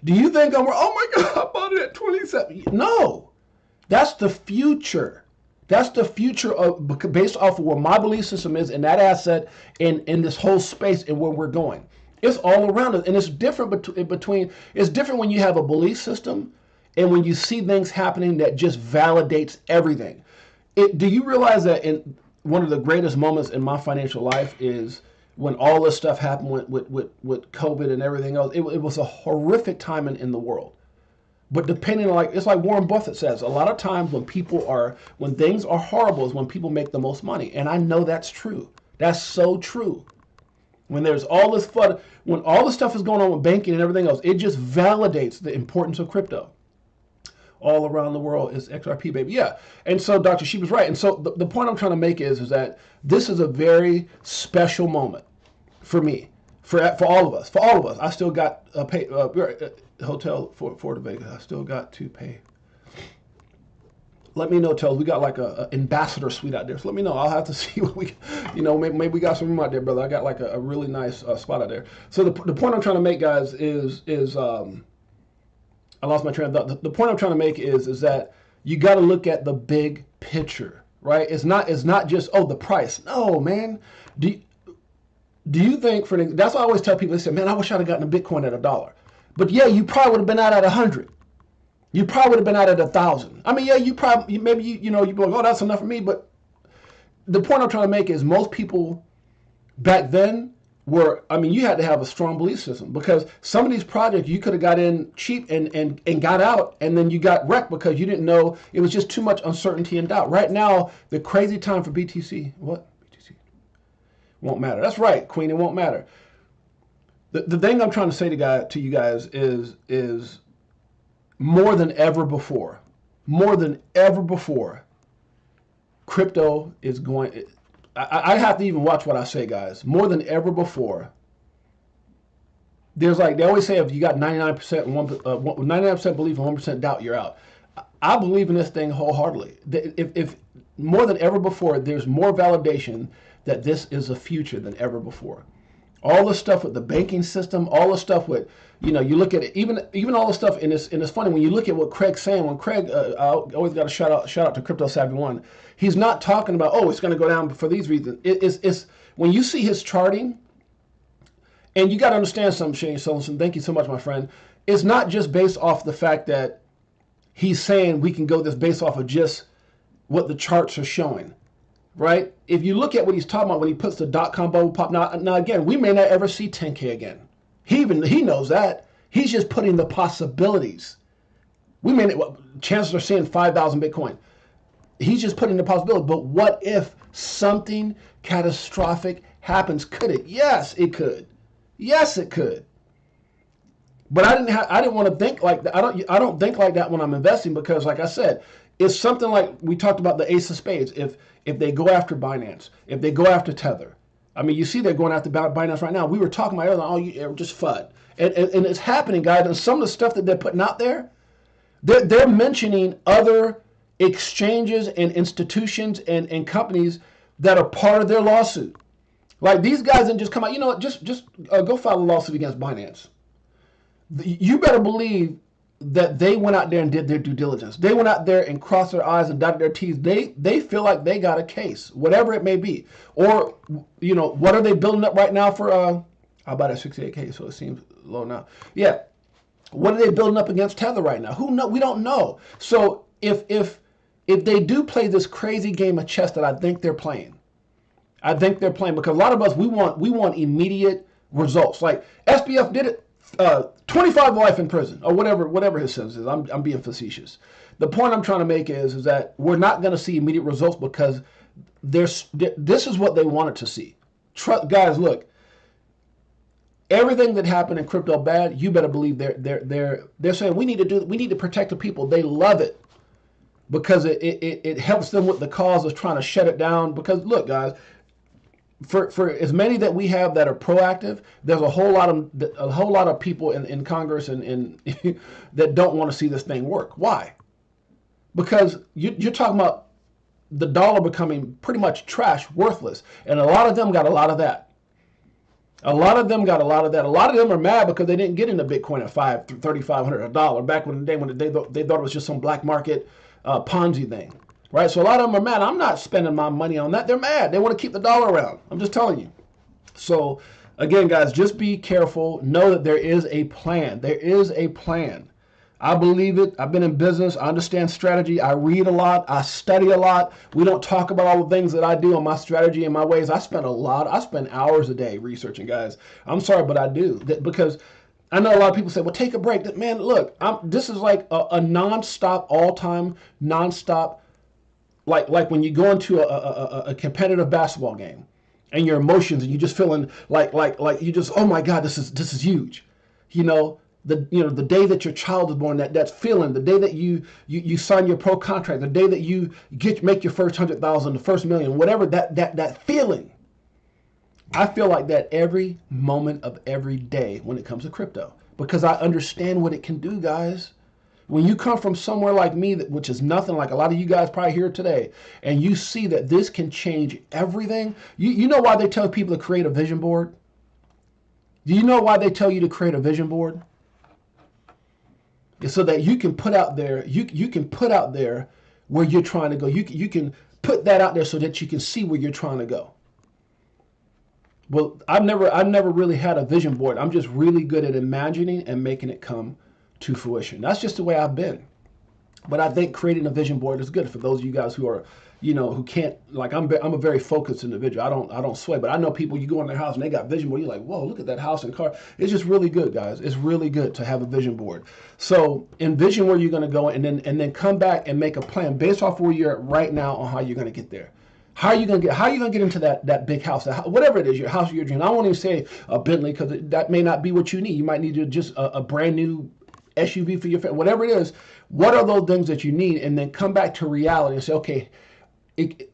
do you think oh my God, I bought it at 27? No, that's the future. That's the future based off of where my belief system is in that asset, in this whole space, and where we're going. It's all around us, and it's different it's different when you have a belief system and when you see things happening that just validates everything. Do you realize that one of the greatest moments in my financial life is when all this stuff happened with COVID and everything else? It was a horrific time in the world. But depending on, like, it's like Warren Buffett says, a lot of times when things are horrible is when people make the most money. And I know that's true. That's so true. When there's all this fun, when all the stuff is going on with banking and everything else, it just validates the importance of crypto. All around the world is XRP, baby. Yeah. And so Dr. She was right. And so the point I'm trying to make is that this is a very special moment for me, for all of us. For all of us. I still got pay hotel for the Vegas. I still got to pay. Let me know, Tells. We got like a ambassador suite out there. So let me know. I'll have to see what we, maybe we got some room out there, brother. I got like a really nice spot out there. So the point I'm trying to make, guys, is I lost my train of thought. The point I'm trying to make is that you got to look at the big picture, right? It's not just, the price. No, man. Do you think, that's why I always tell people, they say, man, I wish I'd have gotten a Bitcoin at $1. But yeah, you probably would have been out at 100. You probably would have been out at 1,000. I mean, yeah, you'd be like, oh, that's enough for me. But the point I'm trying to make is most people back then you had to have a strong belief system, because some of these projects you could have got in cheap and got out, and then you got wrecked because you didn't know. It was just too much uncertainty and doubt. Right now, the crazy time for BTC. What? BTC won't matter. That's right, Queen. It won't matter. The thing I'm trying to say to you guys is more than ever before, crypto is going. I have to even watch what I say, guys. More than ever before, there's like, they always say, if you got 99% 99% belief and 1% doubt, you're out. I believe in this thing wholeheartedly. If more than ever before, there's more validation that this is a future than ever before. All the stuff with the banking system, all the stuff with, you look at it, even all the stuff, and it's funny when you look at what Craig's saying. When Craig, I always got a shout out to Crypto Savvy One. He's not talking about, it's going to go down for these reasons. It's when you see his charting, and you got to understand something, Shane Sullivan. Thank you so much, my friend. It's not just based off the fact that he's saying we can go this based off of just what the charts are showing. Right? If you look at what he's talking about when he puts the .com bubble pop, now again, we may not ever see 10K again. He knows that. He's just putting the possibilities. Chances are seeing 5,000 Bitcoin. He's just putting the possibility. But what if something catastrophic happens? Could it? Yes, it could. Yes, it could. But I didn't want to think like that. I don't think like that when I'm investing, because, like I said, it's something like we talked about the Ace of Spades. If they go after Binance, if they go after Tether, I mean, you see they're going after Binance right now. We were talking about earlier, just FUD. And it's happening, guys. And some of the stuff that they're putting out there, they're mentioning other exchanges and institutions and companies that are part of their lawsuit. Like, these guys didn't just come out, just go file a lawsuit against Binance. You better believe that they went out there and did their due diligence. They went out there and crossed their I's and dotted their T's. They feel like they got a case, whatever it may be. Or, what are they building up right now for, how about at 68K, so it seems low now. Yeah. What are they building up against Tether right now? Who know? We don't know. So if they do play this crazy game of chess that I think they're playing, because a lot of us, we want immediate results. Like SBF did it, 25 life in prison, or whatever his sentence is. I'm being facetious. The point I'm trying to make is that we're not going to see immediate results, because this is what they wanted to see. Guys, look, everything that happened in crypto bad, you better believe they're saying we need to protect the people. They love it because it helps them with the cause of trying to shut it down. Because look, guys, for as many that we have that are proactive, there's a whole lot of people in Congress and that don't want to see this thing work. Why? Because you're talking about the dollar becoming pretty much trash, worthless, and a lot of them got a lot of that. A lot of them are mad because they didn't get into Bitcoin at $3,500 a dollar back when they thought it was just some black market Ponzi thing. Right, so a lot of them are mad. I'm not spending my money on that. They're mad. They want to keep the dollar around. I'm just telling you. So, again, guys, just be careful. Know that there is a plan. There is a plan. I believe it. I've been in business. I understand strategy. I read a lot. I study a lot. We don't talk about all the things that I do on my strategy and my ways. I spend hours a day researching, guys. I'm sorry, but I do. Because I know a lot of people say, well, take a break. Man, look, this is like a nonstop, all-time, nonstop, like when you go into a competitive basketball game and your emotions and you just feeling like you just, oh my God, this is huge. You know, the day that your child is born, that feeling, the day that you sign your pro contract, the day that you make your first 100,000, the first million, whatever, that feeling. I feel like that every moment of every day when it comes to crypto, because I understand what it can do, guys. When you come from somewhere like me, which is nothing like a lot of you guys probably here today, and you see that this can change everything, you know why they tell people to create a vision board? Do you know why they tell you to create a vision board? It's so that you can put out there, you can put out there where you're trying to go. You can put that out there so that you can see where you're trying to go. Well, I've never really had a vision board. I'm just really good at imagining and making it come to fruition. That's just the way I've been. But I think creating a vision board is good for those of you guys who are, who can't, like I'm a very focused individual. I don't sway, but I know people, you go in their house and they got vision board. You're like, whoa, look at that house and car. It's just really good, guys. It's really good to have a vision board. So envision where you're going to go and then come back and make a plan based off where you're at right now on how you're going to get there. How are you gonna get into that big house, whatever it is, your house of your dream? I won't even say a Bentley because that may not be what you need. You might need just a brand new SUV for your family, whatever it is. What are those things that you need? And then come back to reality and say, okay,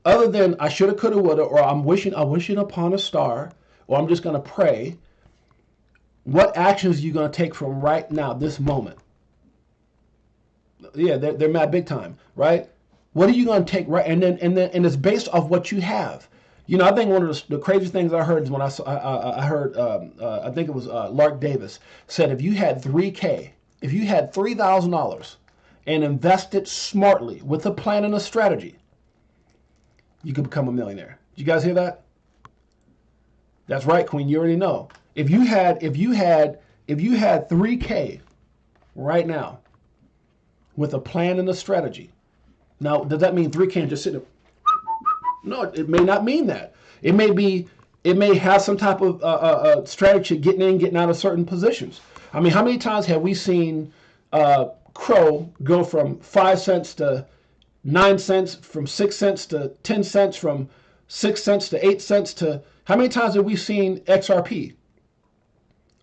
other than I shoulda, coulda, woulda, or I'm wishing upon a star, or I'm just gonna pray. What actions are you gonna take from right now, this moment? Yeah, they're mad big time, right? What are you going to take right, and it's based off what you have. I think one of the craziest things I heard is when I heard I think it was Lark Davis said if you had $3,000 and invested smartly with a plan and a strategy, you could become a millionaire. Did you guys hear that? That's right, Queen. You already know. If you had $3K right now with a plan and a strategy. Now, does that mean 3 can't just sit there? No, it may not mean that. It may have some type of strategy getting in, getting out of certain positions. I mean, how many times have we seen Crow go from 5 cents to 9 cents, from 6 cents to 10 cents, from 6 cents to 8 cents to, how many times have we seen XRP?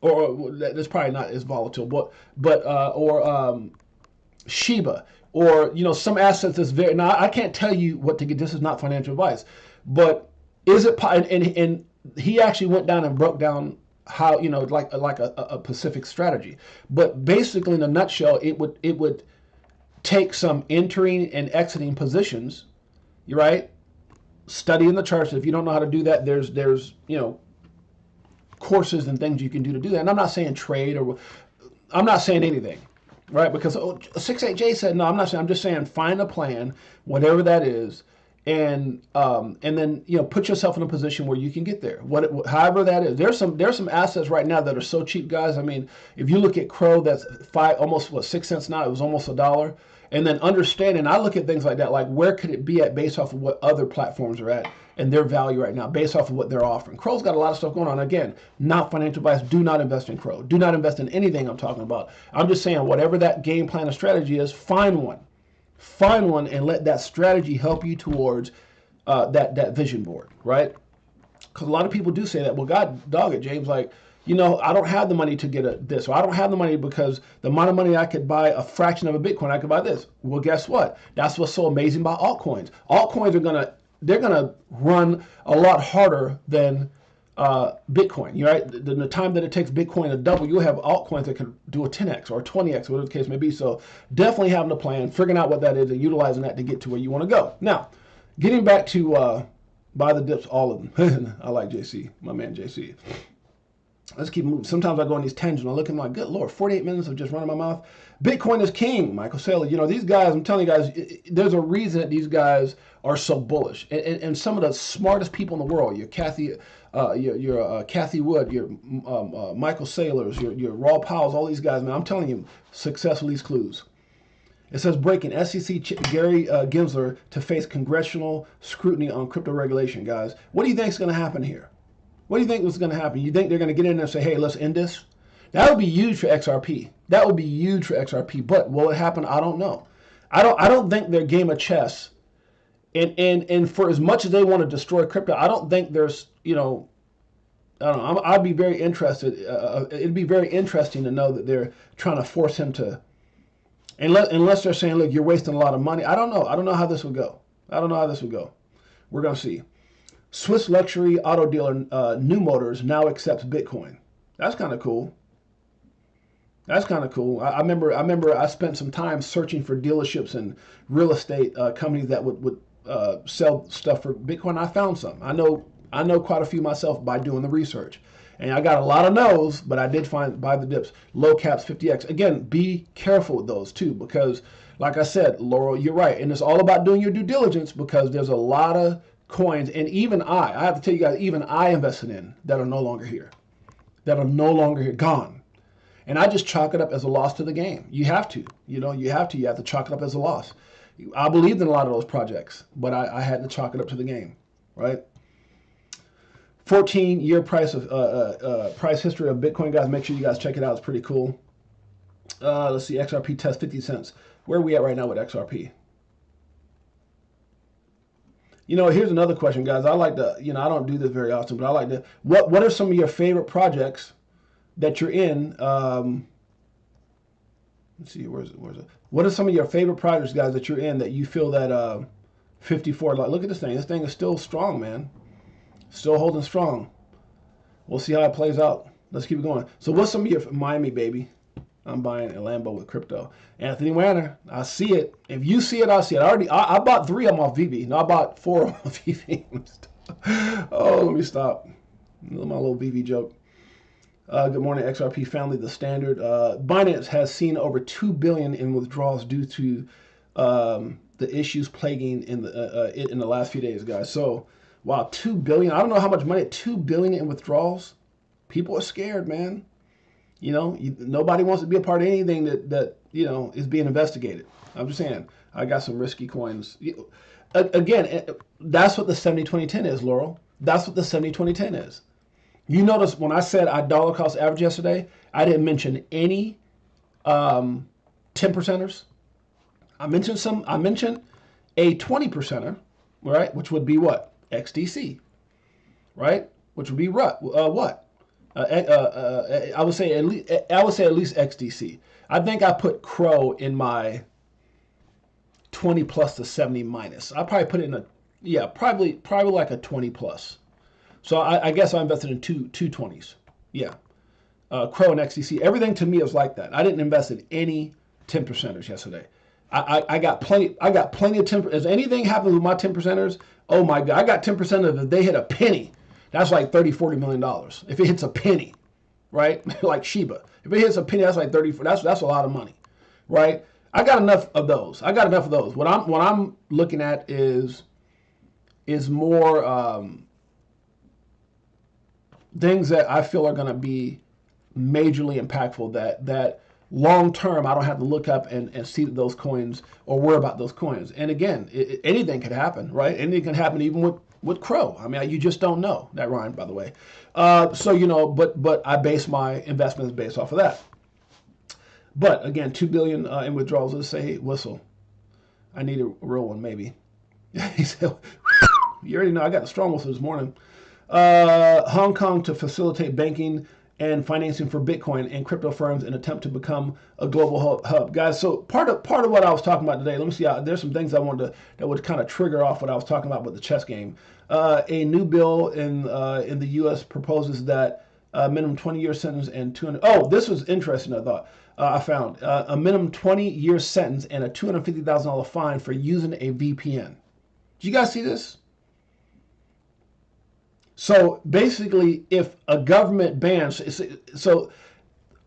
Or that's probably not as volatile, or Shiba. Or, some assets that's very, now I can't tell you what to get, this is not financial advice, but is it, and he actually went down and broke down how, like a specific strategy. But basically in a nutshell, it would take some entering and exiting positions, right? Studying the charts. If you don't know how to do that, there's courses and things you can do that. And I'm not saying trade, or I'm not saying anything. Right, because 68J said no. I'm not saying. I'm just saying find a plan, whatever that is, and then put yourself in a position where you can get there. However that is. There's some assets right now that are so cheap, guys. I mean, if you look at Crow, that's almost 6 cents now. It was almost $1. And then understanding, I look at things like that, like where could it be at based off of what other platforms are at and their value right now, based off of what they're offering. Crow's got a lot of stuff going on. Again, not financial advice. Do not invest in Crow. Do not invest in anything I'm talking about. I'm just saying whatever that game plan or strategy is, find one. Find one and let that strategy help you towards that vision board, right? Because a lot of people do say that, well, God, dog it, James, like, I don't have the money to get this, or I don't have the money because the amount of money I could buy a fraction of a Bitcoin, I could buy this. Well, guess what? That's what's so amazing about altcoins. Altcoins they're gonna run a lot harder than Bitcoin. Right? The time that it takes Bitcoin to double, you'll have altcoins that can do a 10x or a 20x, whatever the case may be. So definitely having a plan, figuring out what that is, and utilizing that to get to where you want to go. Now, getting back to buy the dips, all of them. I like JC, my man JC. Let's keep moving. Sometimes I go on these tangents and I look at my, good Lord, 48 minutes of just running my mouth. Bitcoin is king, Michael Saylor. These guys, I'm telling you guys, there's a reason that these guys are so bullish. And some of the smartest people in the world, your Kathy Wood, your Michael Saylors, your Raw Powells, all these guys, man, I'm telling you, success leaves clues. It says breaking, SEC Gary Gensler to face congressional scrutiny on crypto regulation, guys. What do you think is going to happen here? What do you think was going to happen? You think they're going to get in there and say, hey, let's end this? That would be huge for XRP. That would be huge for XRP. But will it happen? I don't know. I don't think their game of chess, and for as much as they want to destroy crypto, I don't think there's, I don't know. I'd be very interested. It'd be very interesting to know that they're trying to force him to, unless they're saying, look, you're wasting a lot of money. I don't know. I don't know how this would go. I don't know how this would go. We're going to see. Swiss luxury auto dealer New Motors now accepts Bitcoin. That's kind of cool. That's kind of cool. I remember I spent some time searching for dealerships and real estate companies that would sell stuff for Bitcoin. I found some. I know quite a few myself by doing the research. And I got a lot of no's, but I did buy the dips. Low caps 50x. Again, be careful with those too, because like I said, Laurel, you're right. And it's all about doing your due diligence, because there's a lot of coins. And even I have to tell you guys, even I invested in that are no longer here. That are no longer here, gone. And I just chalk it up as a loss to the game. You have to, you have to chalk it up as a loss. I believed in a lot of those projects, but I had to chalk it up to the game, right? 14-year price history of Bitcoin, guys. Make sure you guys check it out. It's pretty cool. Let's see, XRP test 50 cents. Where are we at right now with XRP? Here's another question, guys. I like to, I don't do this very often, but I like to. What are some of your favorite projects that you're in? Let's see, where's it? What are some of your favorite projects, guys, that you're in that you feel that 54? Like, look at this thing. This thing is still strong, man. Still holding strong. We'll see how it plays out. Let's keep it going. So what's some of your Miami, baby? I'm buying a Lambo with crypto. Anthony Wanner, I see it. If you see it, I see it. I bought 3 of them off VV. No, I bought 4 of them off VV. Oh, let me stop. My little VV joke. Good morning, XRP family. The standard. Binance has seen over $2 billion in withdrawals due to the issues plaguing in the last few days, guys. So, wow, $2 billion. I don't know how much money. $2 billion in withdrawals. People are scared, man. Nobody wants to be a part of anything that is being investigated. I'm just saying. I got some risky coins. Again, that's what the 70-20-10 is, Laurel. That's what the 70-20-10 is. You notice when I said I dollar cost average yesterday, I didn't mention any 10%ers. I mentioned a 20%er, right? Which would be what? XDC, right? Which would be what? I would say at least XDC. I think I put Crow in my 20 plus to 70 minus. I probably put it in probably like a 20 plus. So I guess I invested in two 20s. Yeah. Crow and XDC. Everything to me was like that. I didn't invest in any 10%ers yesterday. I got plenty of 10. If anything happens with my 10%ers, oh my God, I got 10% if they hit a penny. That's like $30-40 million. If it hits a penny, right? Like Shiba. If it hits a penny, that's like 30. That's a lot of money, right? I got enough of those. What I'm looking at is more things that I feel are going to be majorly impactful. That long term, I don't have to look up and see those coins or worry about those coins. And again, anything could happen, right? Anything can happen even with Crow. I mean, you just don't know. That rhymed, by the way. So, but I base my investments based off of that. But again, $2 billion in withdrawals. Let's say whistle. I need a real one, maybe. He said, you already know I got a strong whistle this morning. Hong Kong to facilitate banking and financing for Bitcoin and crypto firms in an attempt to become a global hub. Guys, so part of what I was talking about today, let me see, there's some things I wanted that would kind of trigger off what I was talking about with the chess game. A new bill in the U.S. proposes that minimum 20-year sentence and 200. Oh, this was interesting. I thought I found a minimum 20-year sentence and a $250,000 fine for using a VPN. Did you guys see this? So basically, if a government bans, so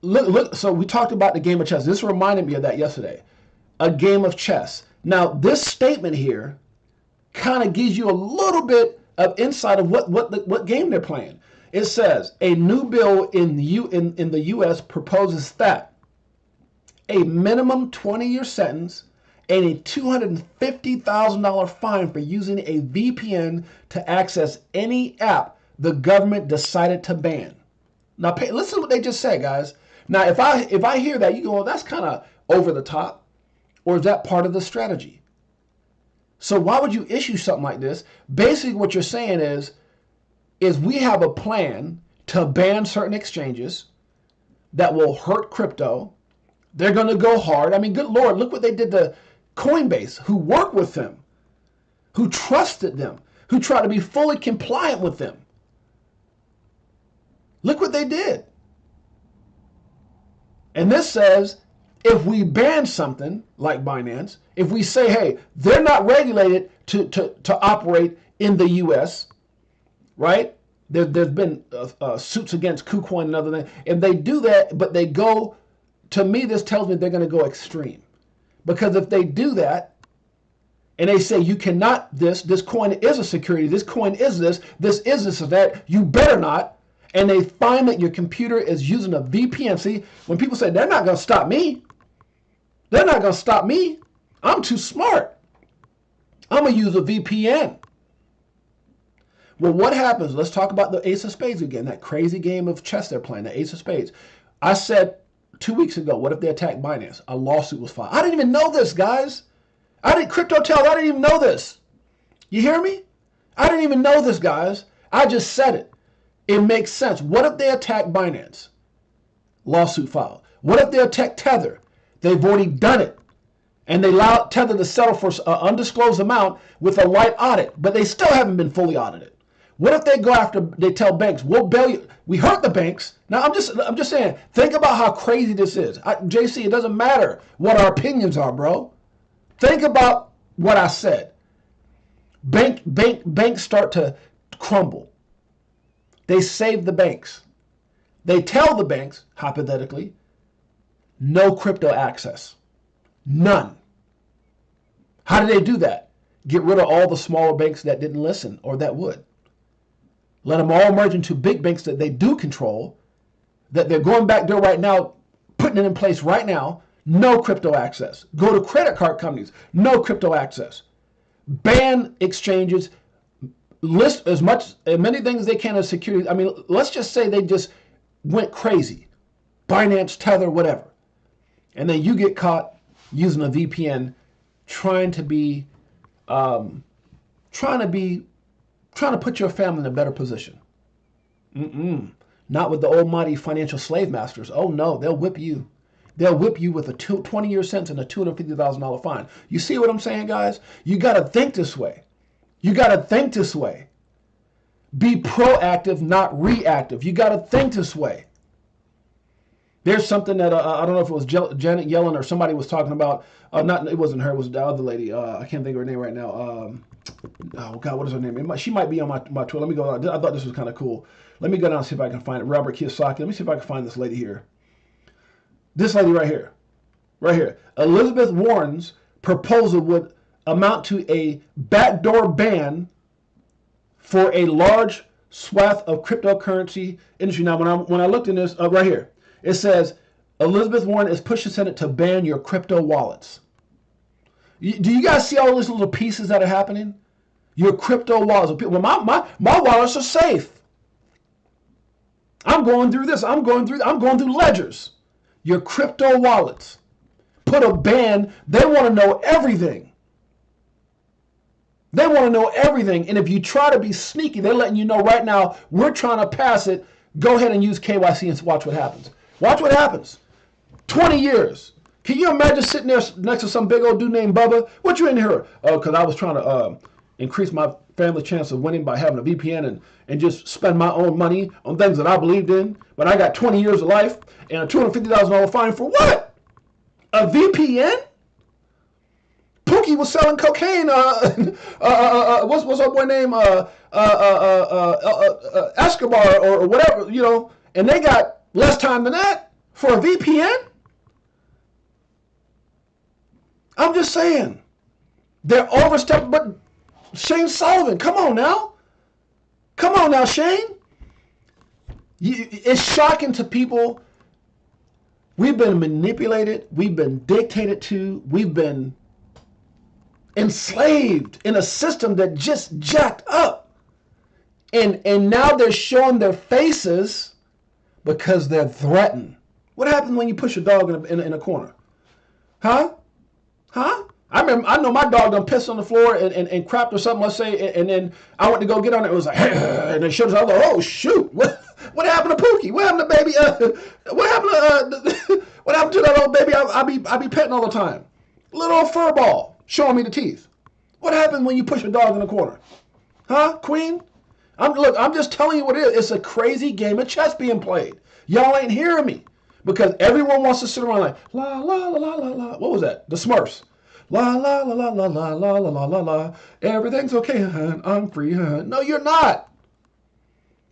look. So we talked about the game of chess. This reminded me of that yesterday. A game of chess. Now, this statement here kind of gives you a little bit of insight of what game they're playing. It says a new bill in the U.S. proposes that a minimum 20-year sentence and a $250,000 fine for using a VPN to access any app the government decided to ban. Now, listen to what they just said, guys. Now, if I hear that, you go, well, that's kind of over the top, or is that part of the strategy? So why would you issue something like this? Basically, what you're saying is we have a plan to ban certain exchanges that will hurt crypto. They're going to go hard. I mean, good Lord, look what they did to Coinbase, who worked with them, who trusted them, who tried to be fully compliant with them. Look what they did. And this says, if we ban something like Binance, if we say, hey, they're not regulated to operate in the U.S., right? There's been suits against KuCoin and other things. If they do that, but they go, to me, this tells me they're going to go extreme. Because if they do that, and they say you cannot this coin is a security, this coin is this is this or that, you better not, and they find that your computer is using a VPN. See, when people say they're not going to stop me, they're not going to stop me. I'm too smart. I'm going to use a VPN. Well, what happens? Let's talk about the Ace of Spades again, that crazy game of chess they're playing, the Ace of Spades. I said 2 weeks ago, what if they attacked Binance? A lawsuit was filed. I didn't even know this, guys. Crypto tells, I didn't even know this. You hear me? I didn't even know this, guys. I just said it. It makes sense. What if they attack Binance? Lawsuit filed. What if they attack Tether? They've already done it. And they allowed Tether to settle for an undisclosed amount with a light audit, but they still haven't been fully audited. What if they go after, they tell banks, we'll bail you. We hurt the banks. Now, I'm just saying, think about how crazy this is. JC, it doesn't matter what our opinions are, bro. Think about what I said. Banks start to crumble. They save the banks. They tell the banks, hypothetically, no crypto access. None. How did they do that? Get rid of all the smaller banks that didn't listen or that would. Let them all merge into big banks that they do control, that they're going back there right now, putting it in place right now. No crypto access. Go to credit card companies. No crypto access. Ban exchanges. List as many things as they can as security. I mean, let's just say they just went crazy. Binance, Tether, whatever. And then you get caught using a VPN trying to put your family in a better position. Not with the almighty financial slave masters. Oh no, they'll whip you. They'll whip you with a 20-year sentence and a $250,000 fine. You see what I'm saying, guys? You got to think this way. You got to think this way. Be proactive, not reactive. You got to think this way. There's something that I don't know if it was Janet Yellen or somebody was talking about. It wasn't her. It was the other lady. I can't think of her name right now. Oh God, what is her name? She might be on my Twitter. Let me go. I thought this was kind of cool. Let me go down and see if I can find it. Robert Kiyosaki. Let me see if I can find this lady here. This lady right here. Right here. Elizabeth Warren's proposal would amount to a backdoor ban for a large swath of cryptocurrency industry. Now, when I looked in this, right here, it says Elizabeth Warren is pushing Senate to ban your crypto wallets. Do you guys see all these little pieces that are happening? Your crypto wallets. Well, my wallets are safe. I'm going through this. I'm going through ledgers. Your crypto wallets. Put a ban. They want to know everything. They want to know everything. And if you try to be sneaky, they're letting you know right now, we're trying to pass it. Go ahead and use KYC and watch what happens. Watch what happens. 20 years. Can you imagine sitting there next to some big old dude named Bubba? What you in here? Because I was trying to increase my family chance of winning by having a VPN and just spend my own money on things that I believed in. But I got 20 years of life and a $250,000 fine for what? A VPN? Pookie was selling cocaine. What's our boy name? Escobar or whatever, you know. And they got less time than that for a VPN? I'm just saying. They're overstepping. But Shane Sullivan, come on now. Come on now, Shane. It's shocking to people. We've been manipulated. We've been dictated to. We've been enslaved in a system that just jacked up. And now they're showing their faces because they're threatened. What happens when you push a dog in a corner? Huh? Huh? I know my dog done pissed on the floor and crapped or something, let's say, and then I went to go get on it. It was like, and then showed us, I was like, oh, shoot. What happened to Pookie? What happened to baby? What happened to that old baby I be petting all the time? Little fur ball showing me the teeth. What happened when you push a dog in the corner? Huh, Queen? I'm just telling you what it is. It's a crazy game of chess being played. Y'all ain't hearing me because everyone wants to sit around like la la la la la la. What was that? The Smurfs. La la la la la la la la la la la. Everything's okay, hun. I'm free, hun. No, you're not.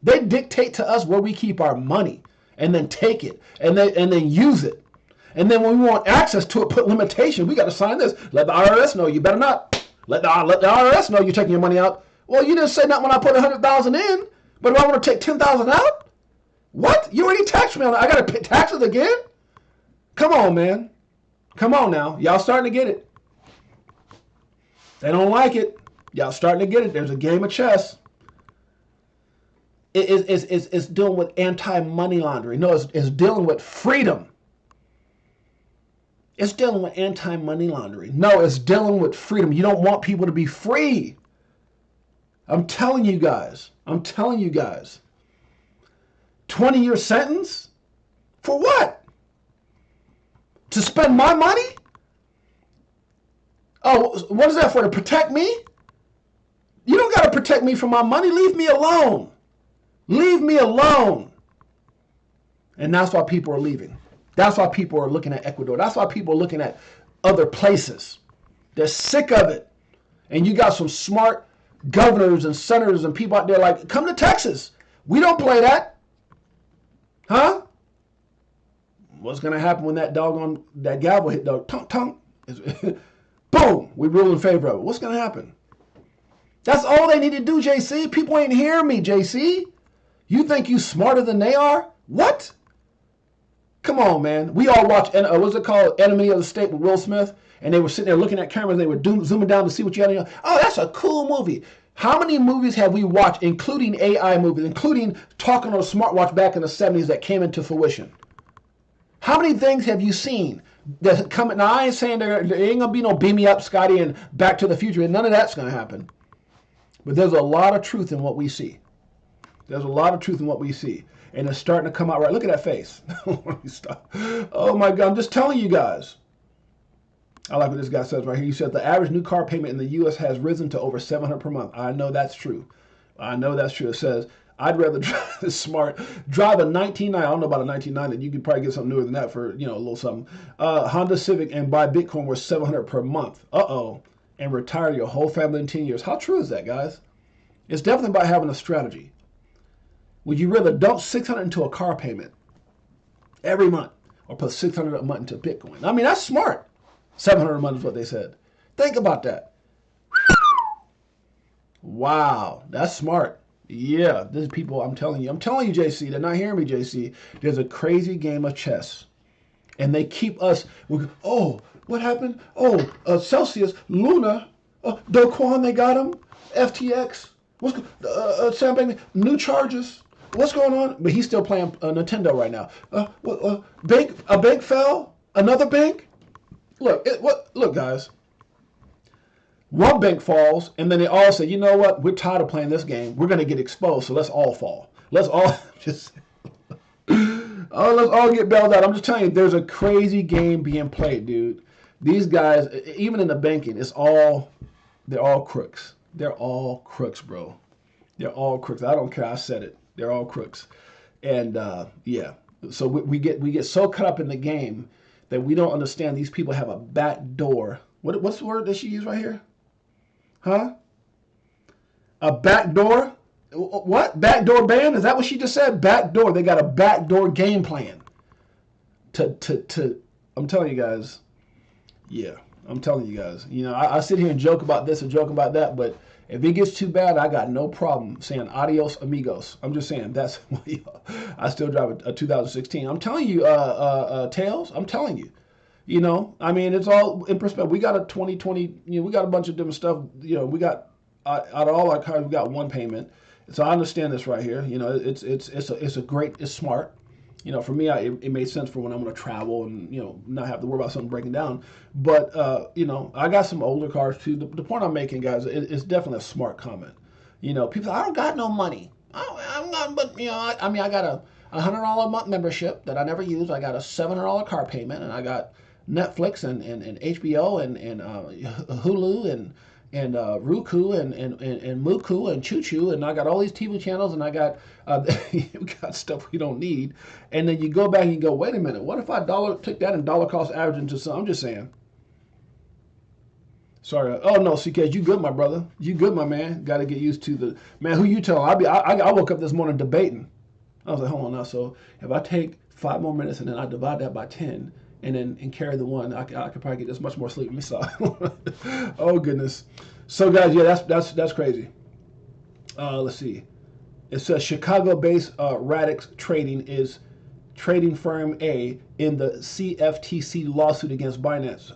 They dictate to us where we keep our money, and then take it, and then use it, and then when we want access to it, put limitations. We got to sign this. Let the IRS know. You better not. Let the IRS know you're taking your money out. Well, you didn't say that when I put 100,000 in, but if I want to take 10,000 out, what? You already taxed me on it. I got to pay taxes again? Come on, man. Come on now. Y'all starting to get it. They don't like it. Y'all starting to get it. There's a game of chess. It's dealing with anti-money laundering. No, it's dealing with freedom. It's dealing with anti-money laundering. No, it's dealing with freedom. You don't want people to be free. I'm telling you guys. 20-year sentence? For what? To spend my money? Oh, what is that for? To protect me? You don't got to protect me from my money. Leave me alone. Leave me alone. And that's why people are leaving. That's why people are looking at Ecuador. That's why people are looking at other places. They're sick of it. And you got some smart governors and senators and people out there like, come to Texas. We don't play that. Huh? What's going to happen when that gavel hit the tongue? Boom, we rule in favor of it. What's going to happen? That's all they need to do, JC. People ain't hearing me, JC. You think you smarter than they are? What? Come on, man. We all watch, what's it called? Enemy of the State with Will Smith. And they were sitting there looking at cameras. They were zooming down to see what you had. Oh, that's a cool movie. How many movies have we watched, including AI movies, including talking on a smartwatch back in the 70s that came into fruition? How many things have you seen that come? Now, I ain't saying there ain't going to be no Beam Me Up, Scotty, and Back to the Future. And none of that's going to happen. But there's a lot of truth in what we see. There's a lot of truth in what we see. And it's starting to come out right. Look at that face. Stop. Oh, my God. I'm just telling you guys. I like what this guy says right here. He said the average new car payment in the U.S. has risen to over $700 per month. I know that's true. I know that's true. It says, I'd rather drive a 1990. I don't know about a 1990. You could probably get something newer than that for, a little something. Honda Civic and buy Bitcoin worth $700 per month. Uh-oh. And retire your whole family in 10 years. How true is that, guys? It's definitely about having a strategy. Would you rather dump $600 into a car payment every month or put $600 a month into Bitcoin? I mean, that's smart. $700 a month is what they said. Think about that. Wow, that's smart. Yeah, this is people, I'm telling you, JC, they're not hearing me, JC. There's a crazy game of chess. And they keep us, oh, what happened? Oh, Celsius, Luna, Do Kwon, they got him. FTX, Sam Bankman, new charges. What's going on? But he's still playing Nintendo right now. A bank fell? Another bank? Look, guys. One bank falls, and then they all say, you know what? We're tired of playing this game. We're going to get exposed, so let's all fall. Let's all let's all get bailed out. I'm just telling you, there's a crazy game being played, dude. These guys, even in the banking, they're all crooks. They're all crooks, bro. They're all crooks. I don't care. I said it. They're all crooks. And, yeah. So we get so caught up in the game that we don't understand these people have a back door. What's the word that she used right here? Huh? A back door? What? Backdoor ban? Is that what she just said? Backdoor. They got a backdoor game plan. I'm telling you guys. Yeah, I'm telling you guys. I sit here and joke about this and joke about that, but if it gets too bad, I got no problem saying adios, amigos. I'm just saying that's why I still drive a 2016. I'm telling you, Tails. I'm telling you. I mean, it's all in perspective. We got a 2020. We got a bunch of different stuff. We got out of all our cars, we got one payment. So I understand this right here. It's smart. You know, for me, it made sense for when I'm going to travel and, you know, not have to worry about something breaking down. But, you know, I got some older cars too. The point I'm making, guys, is definitely a smart comment. You know, people say, I don't got no money. I'm not, but, you know, I mean, I got a $100 a month membership that I never use. I got a $700 car payment, and I got Netflix and HBO and Hulu and Roku and Muku and Choo Choo, and I got all these TV channels, and I got we got stuff we don't need. And then you go back and you go, wait a minute, what if I took that and dollar cost average into some? I'm just saying. Sorry. Oh no, CK, you good, my brother? You good, my man? Got to get used to the man. Who you telling? I woke up this morning debating. I was like, hold on now. So if I take 5 more minutes and then I divide that by 10. And carry the one, I could probably get this much more sleep. Oh goodness. So guys, yeah, that's crazy. Let's see. It says Chicago-based Radix Trading is trading firm A in the CFTC lawsuit against Binance.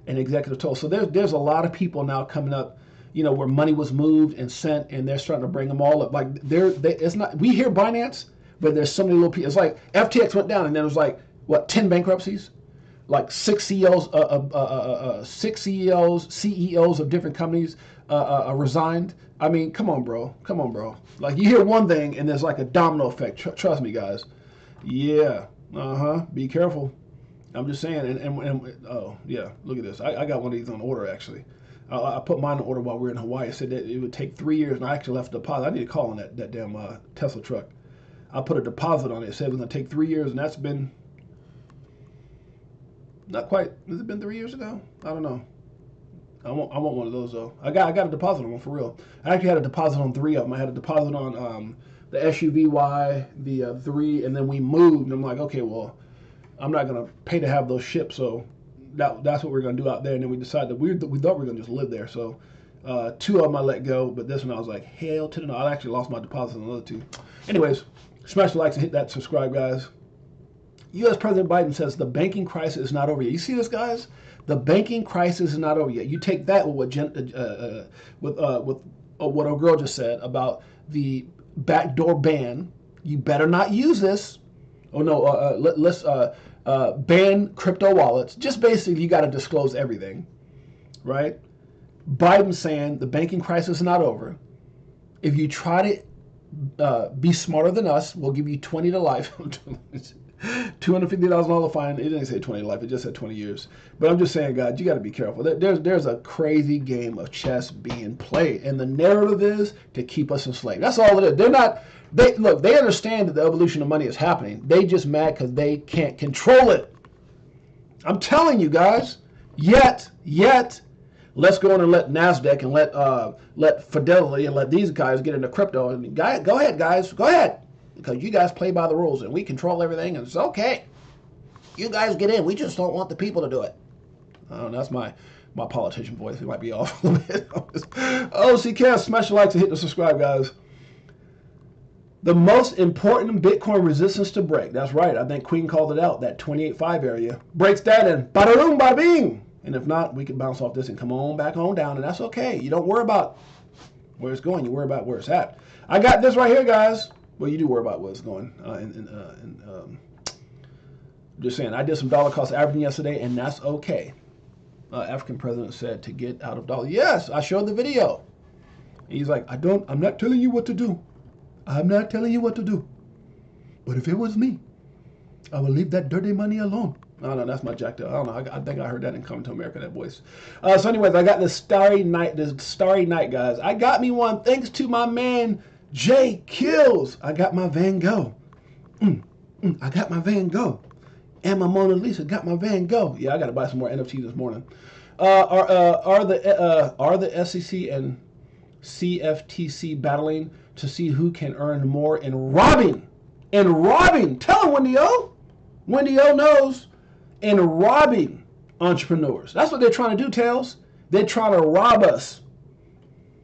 An executive told. So there's a lot of people now coming up, you know, where money was moved and sent, and they're starting to bring them all up. Like it's not. We hear Binance, but there's so many little people. It's like FTX went down, and then it was like 10 bankruptcies. Like 6 CEOs, CEOs of different companies resigned. I mean, come on, bro. Like you hear one thing and there's like a domino effect. Trust me, guys. Yeah. Be careful. I'm just saying. And oh yeah, look at this. I got one of these on order actually. I put mine on order while we were in Hawaii. I said that it would take 3 years, and I actually left a deposit. I need to call on that damn Tesla truck. I put a deposit on it. It said it was gonna take 3 years, and that's been. Not quite. Has it been 3 years ago? I don't know. I want one of those though. I got a deposit on one for real. I actually had a deposit on 3 of them. I had a deposit on the SUVY, the 3, and then we moved. And I'm like, okay, well, I'm not gonna pay to have those shipped, so that's what we're gonna do out there. And then we decided we thought we were gonna just live there. So 2 of them I let go, but this one I was like, hell to the no. I actually lost my deposit on the other 2. Anyways, smash the likes and hit that subscribe, guys. U.S. President Biden says the banking crisis is not over yet. You see this, guys? The banking crisis is not over yet. You take that with what our girl just said about the backdoor ban. You better not use this. Oh no, let's ban crypto wallets. Just basically, you got to disclose everything, right? Biden saying the banking crisis is not over. If you try to be smarter than us, we'll give you 20 to life. $250,000 fine. It didn't say 20 to life. It just said 20 years. But I'm just saying, guys, you got to be careful. There's a crazy game of chess being played, and the narrative is to keep us enslaved. That's all it is. They understand that the evolution of money is happening. They just mad because they can't control it. I'm telling you, guys. Yet, let's go in and let NASDAQ and let Fidelity and let these guys get into crypto. And go ahead, guys. Go ahead. Because you guys play by the rules and we control everything, and it's okay. You guys get in. We just don't want the people to do it. I don't know. That's my politician voice. It might be off a little bit. OCCast, smash the likes and hit the subscribe, guys. The most important Bitcoin resistance to break. That's right. I think Queen called it out. That 28.5 area. Breaks that and bada boom, bada bing. And if not, we can bounce off this and come on back on down, and that's okay. You don't worry about where it's going. You worry about where it's at. I got this right here, guys. Well, you do worry about where it's going. Just saying, I did some dollar cost averaging yesterday, and that's okay. African president said to get out of dollar. Yes, I showed the video. He's like, I'm not telling you what to do. I'm not telling you what to do. But if it was me, I would leave that dirty money alone. I don't know, that's my jacked up. I don't know. I think I heard that in Coming to America, that voice. So anyways, I got this Starry Night, guys. I got me one thanks to my man, Jay Kills. I got my Van Gogh. I got my Van Gogh. And my Mona Lisa. Got my Van Gogh. Yeah, I got to buy some more NFTs this morning. Are the SEC and CFTC battling to see who can earn more in robbing? Tell them, Wendy O. Wendy O knows. In robbing entrepreneurs. That's what they're trying to do, Tails. They're trying to rob us.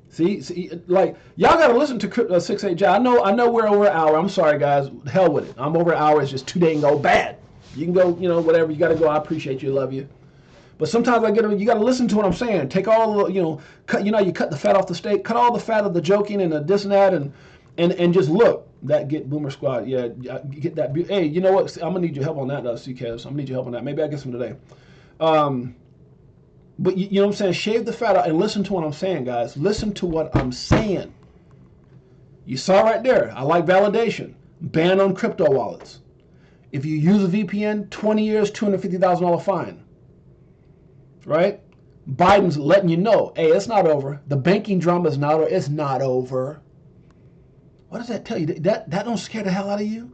See, like, y'all got to listen to 6-8 I know we're over an hour. I'm sorry, guys. Hell with it. I'm over an hour. It's just too dang go bad. You can go, whatever. You got to go. I appreciate you. Love you. But sometimes you got to listen to what I'm saying. Take all the, you cut the fat off the steak. Cut all the fat of the joking and the this and that and just look. That get Boomer Squad. Yeah, get that. Hey, you know what? I'm gonna need your help on that, CKS. I'm gonna need your help on that. Maybe I get some today. But you know what I'm saying? Shave the fat out and listen to what I'm saying, guys. Listen to what I'm saying. You saw right there. I like validation. Ban on crypto wallets. If you use a VPN, 20 years, $250,000 fine. Right? Biden's letting you know, hey, it's not over. The banking drama is not over. It's not over. What does that tell you? That don't scare the hell out of you?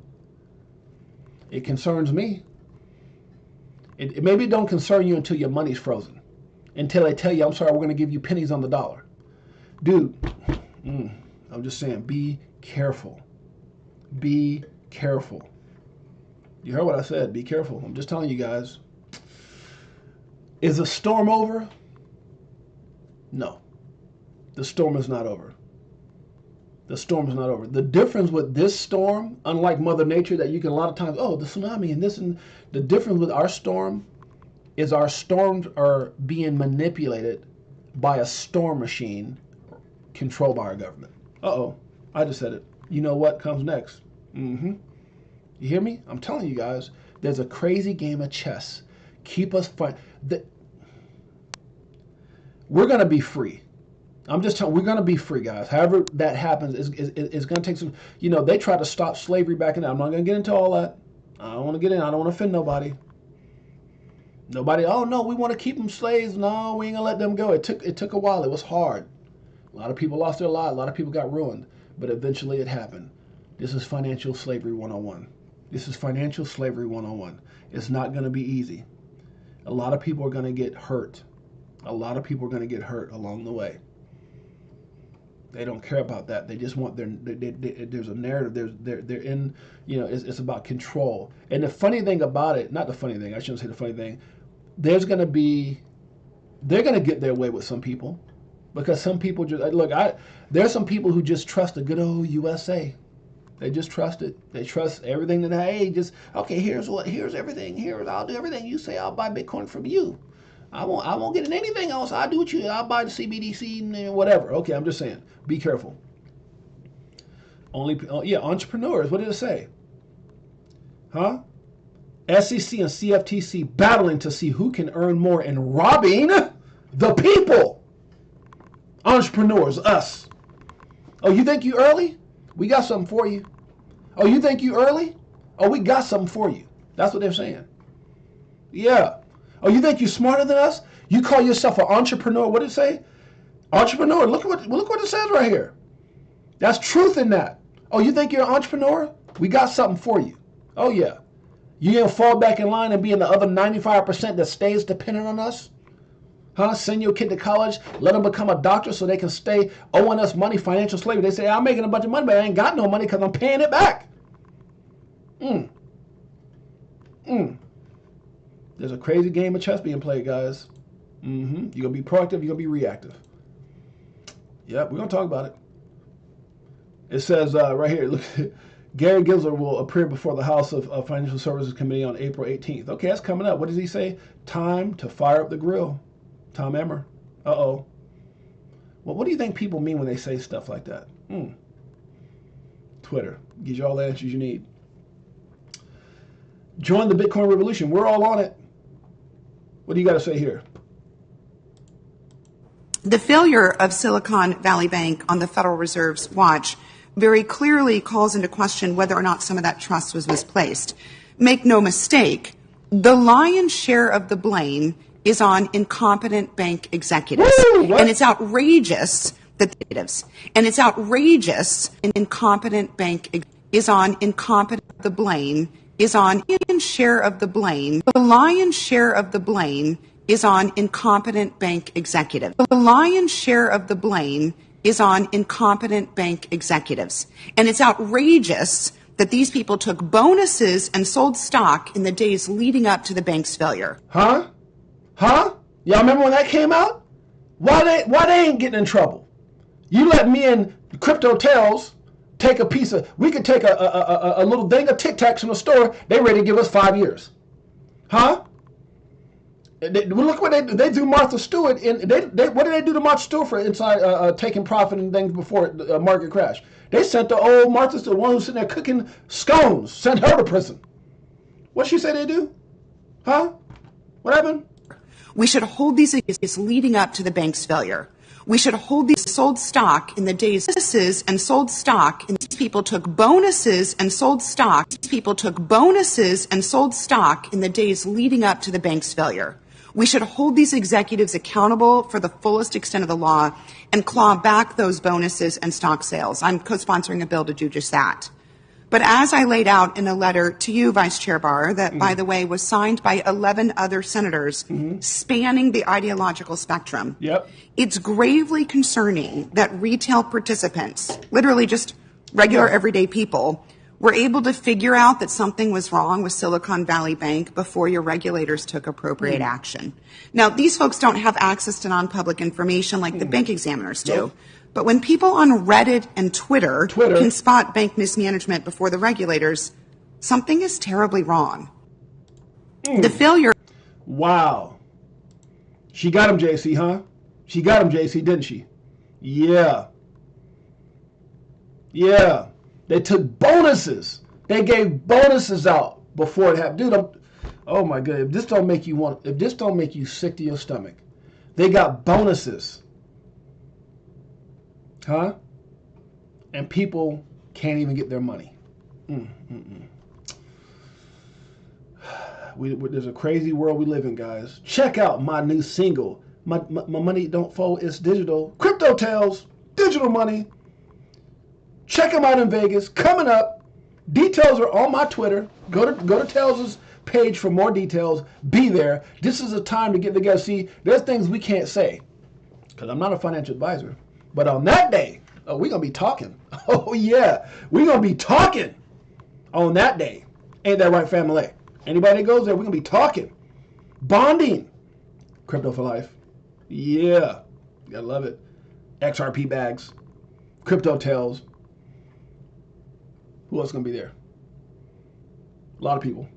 It concerns me. Maybe it don't concern you until your money's frozen. Until they tell you, I'm sorry, we're going to give you pennies on the dollar. Dude, I'm just saying, be careful. Be careful. You heard what I said. Be careful. I'm just telling you guys. Is the storm over? No. The storm is not over. The storm is not over. The difference with this storm, unlike Mother Nature, that you can a lot of times, oh, the tsunami and this, and the difference with our storm is our storms are being manipulated by a storm machine controlled by our government. Uh-oh, I just said it. You know what comes next? You hear me? I'm telling you guys, there's a crazy game of chess. Keep us fun. We're going to be free. I'm just telling, we're going to be free, guys. However that happens, it's going to take some, you know, they tried to stop slavery back in there. I'm not going to get into all that. I don't want to get in. I don't want to offend nobody. Nobody, oh no, we want to keep them slaves. No, we ain't going to let them go. It took a while. It was hard. A lot of people lost their lives. A lot of people got ruined. But eventually it happened. This is financial slavery 101. This is financial slavery 101. It's not going to be easy. A lot of people are going to get hurt. A lot of people are going to get hurt along the way. They don't care about that. They just want there's a narrative. They're in, you know, it's about control. And the funny thing about it, not the funny thing, I shouldn't say the funny thing, they're going to get their way with some people. Because some people just, look, there's some people who just trust the good old USA. They just trust it. They trust everything that, hey, just, okay, here's everything. I'll do everything you say. I'll buy Bitcoin from you. I won't get in anything else. I'll do what you, I'll buy the CBDC and whatever. Okay, I'm just saying, be careful. Entrepreneurs, what did it say? Huh? SEC and CFTC battling to see who can earn more and robbing the people. Entrepreneurs, us. Oh, you think you early? We got something for you. Oh, you think you early? Oh, we got something for you. That's what they're saying. Yeah. Oh, you think you're smarter than us? You call yourself an entrepreneur. What did it say? Entrepreneur. Look what it says right here. That's truth in that. Oh, you think you're an entrepreneur? We got something for you. Oh, yeah. You gonna fall back in line and be in the other 95% that stays dependent on us? Huh? Send your kid to college, let them become a doctor so they can stay owing us money, financial slavery. They say, I'm making a bunch of money, but I ain't got no money because I'm paying it back. There's a crazy game of chess being played, guys. You're going to be proactive, you're going to be reactive. Yep, we're going to talk about it. It says right here, look, Gary Gensler will appear before the House of Financial Services Committee on April 18th. Okay, that's coming up. What does he say? Time to fire up the grill. Tom Emmer. Uh-oh. Well, what do you think people mean when they say stuff like that? Twitter. Gives you all the answers you need. Join the Bitcoin revolution. We're all on it. What do you got to say here? The failure of Silicon Valley Bank on the Federal Reserve's watch very clearly calls into question whether or not some of that trust was misplaced. Make no mistake, the lion's share of the blame is on incompetent bank executives. Woo, and it's outrageous that incompetent bank is on incompetent, the blame is on share of the blame. The lion's share of the blame is on incompetent bank executives. The lion's share of the blame is on incompetent bank executives. And it's outrageous that these people took bonuses and sold stock in the days leading up to the bank's failure. Huh? Y'all remember when that came out? Why they ain't getting in trouble? You let me and Crypto Tales take a piece of, we could take a little thing of Tic Tacs from the store, they ready to give us 5 years. Huh? Look what they do Martha Stewart. And what did they do to Martha Stewart for inside taking profit and things before the market crash? They sent the old Martha Stewart, one who's sitting there cooking scones, sent her to prison. What she say they do? Huh? What happened? We should hold these leading up to the bank's failure. We should hold these sold stock in the days and sold stock, and these people took bonuses and sold stock. These people took bonuses and sold stock in the days leading up to the bank's failure. We should hold these executives accountable for the fullest extent of the law and claw back those bonuses and stock sales. I'm co-sponsoring a bill to do just that. But as I laid out in a letter to you, Vice Chair Barr, that, by the way, was signed by 11 other senators spanning the ideological spectrum, it's gravely concerning that retail participants, literally just regular everyday people, were able to figure out that something was wrong with Silicon Valley Bank before your regulators took appropriate action. Now, these folks don't have access to non-public information like the bank examiners do. But when people on Reddit and Twitter can spot bank mismanagement before the regulators, something is terribly wrong. The failure... Wow. She got him, JC, huh? She got him, JC, didn't she? Yeah. Yeah. They took bonuses. They gave bonuses out before it happened. Dude, oh my God. If this don't make you sick to your stomach. They got bonuses. Huh? And people can't even get their money. There's a crazy world we live in, guys. Check out my new single. My money don't fold. It's digital. Crypto Tales. Digital money. Check them out in Vegas. Coming up. Details are on my Twitter. Go to Tales' page for more details. Be there. This is a time to get together. See, there's things we can't say because I'm not a financial advisor. But on that day, we're going to be talking. Oh, yeah. We're going to be talking on that day. Ain't that right, family? Anybody that goes there, we're going to be talking. Bonding. Crypto for life. Yeah. You got to love it. XRP bags. Crypto Tales. Who else is going to be there? A lot of people.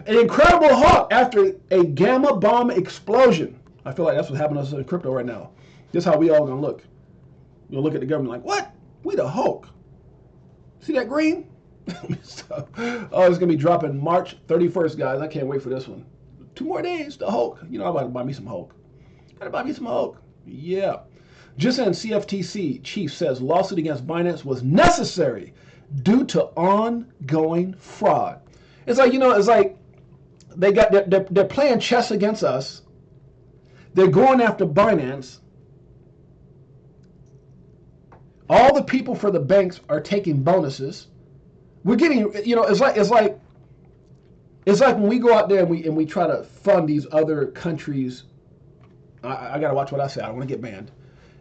An incredible hawk after a gamma bomb explosion. I feel like that's what's happening to us in crypto right now. This is how we all gonna look. You'll look at the government like, what? We the Hulk. See that green? Oh, it's gonna be dropping March 31st, guys. I can't wait for this one. 2 more days, the Hulk. You know, I'm about to buy me some Hulk. Gotta buy me some Hulk. Yeah. Just in, CFTC chief says lawsuit against Binance was necessary due to ongoing fraud. It's like, it's like they're playing chess against us. They're going after Binance. All the people for the banks are taking bonuses. We're getting, it's like when we go out there and we try to fund these other countries. I gotta watch what I say. I don't want to get banned.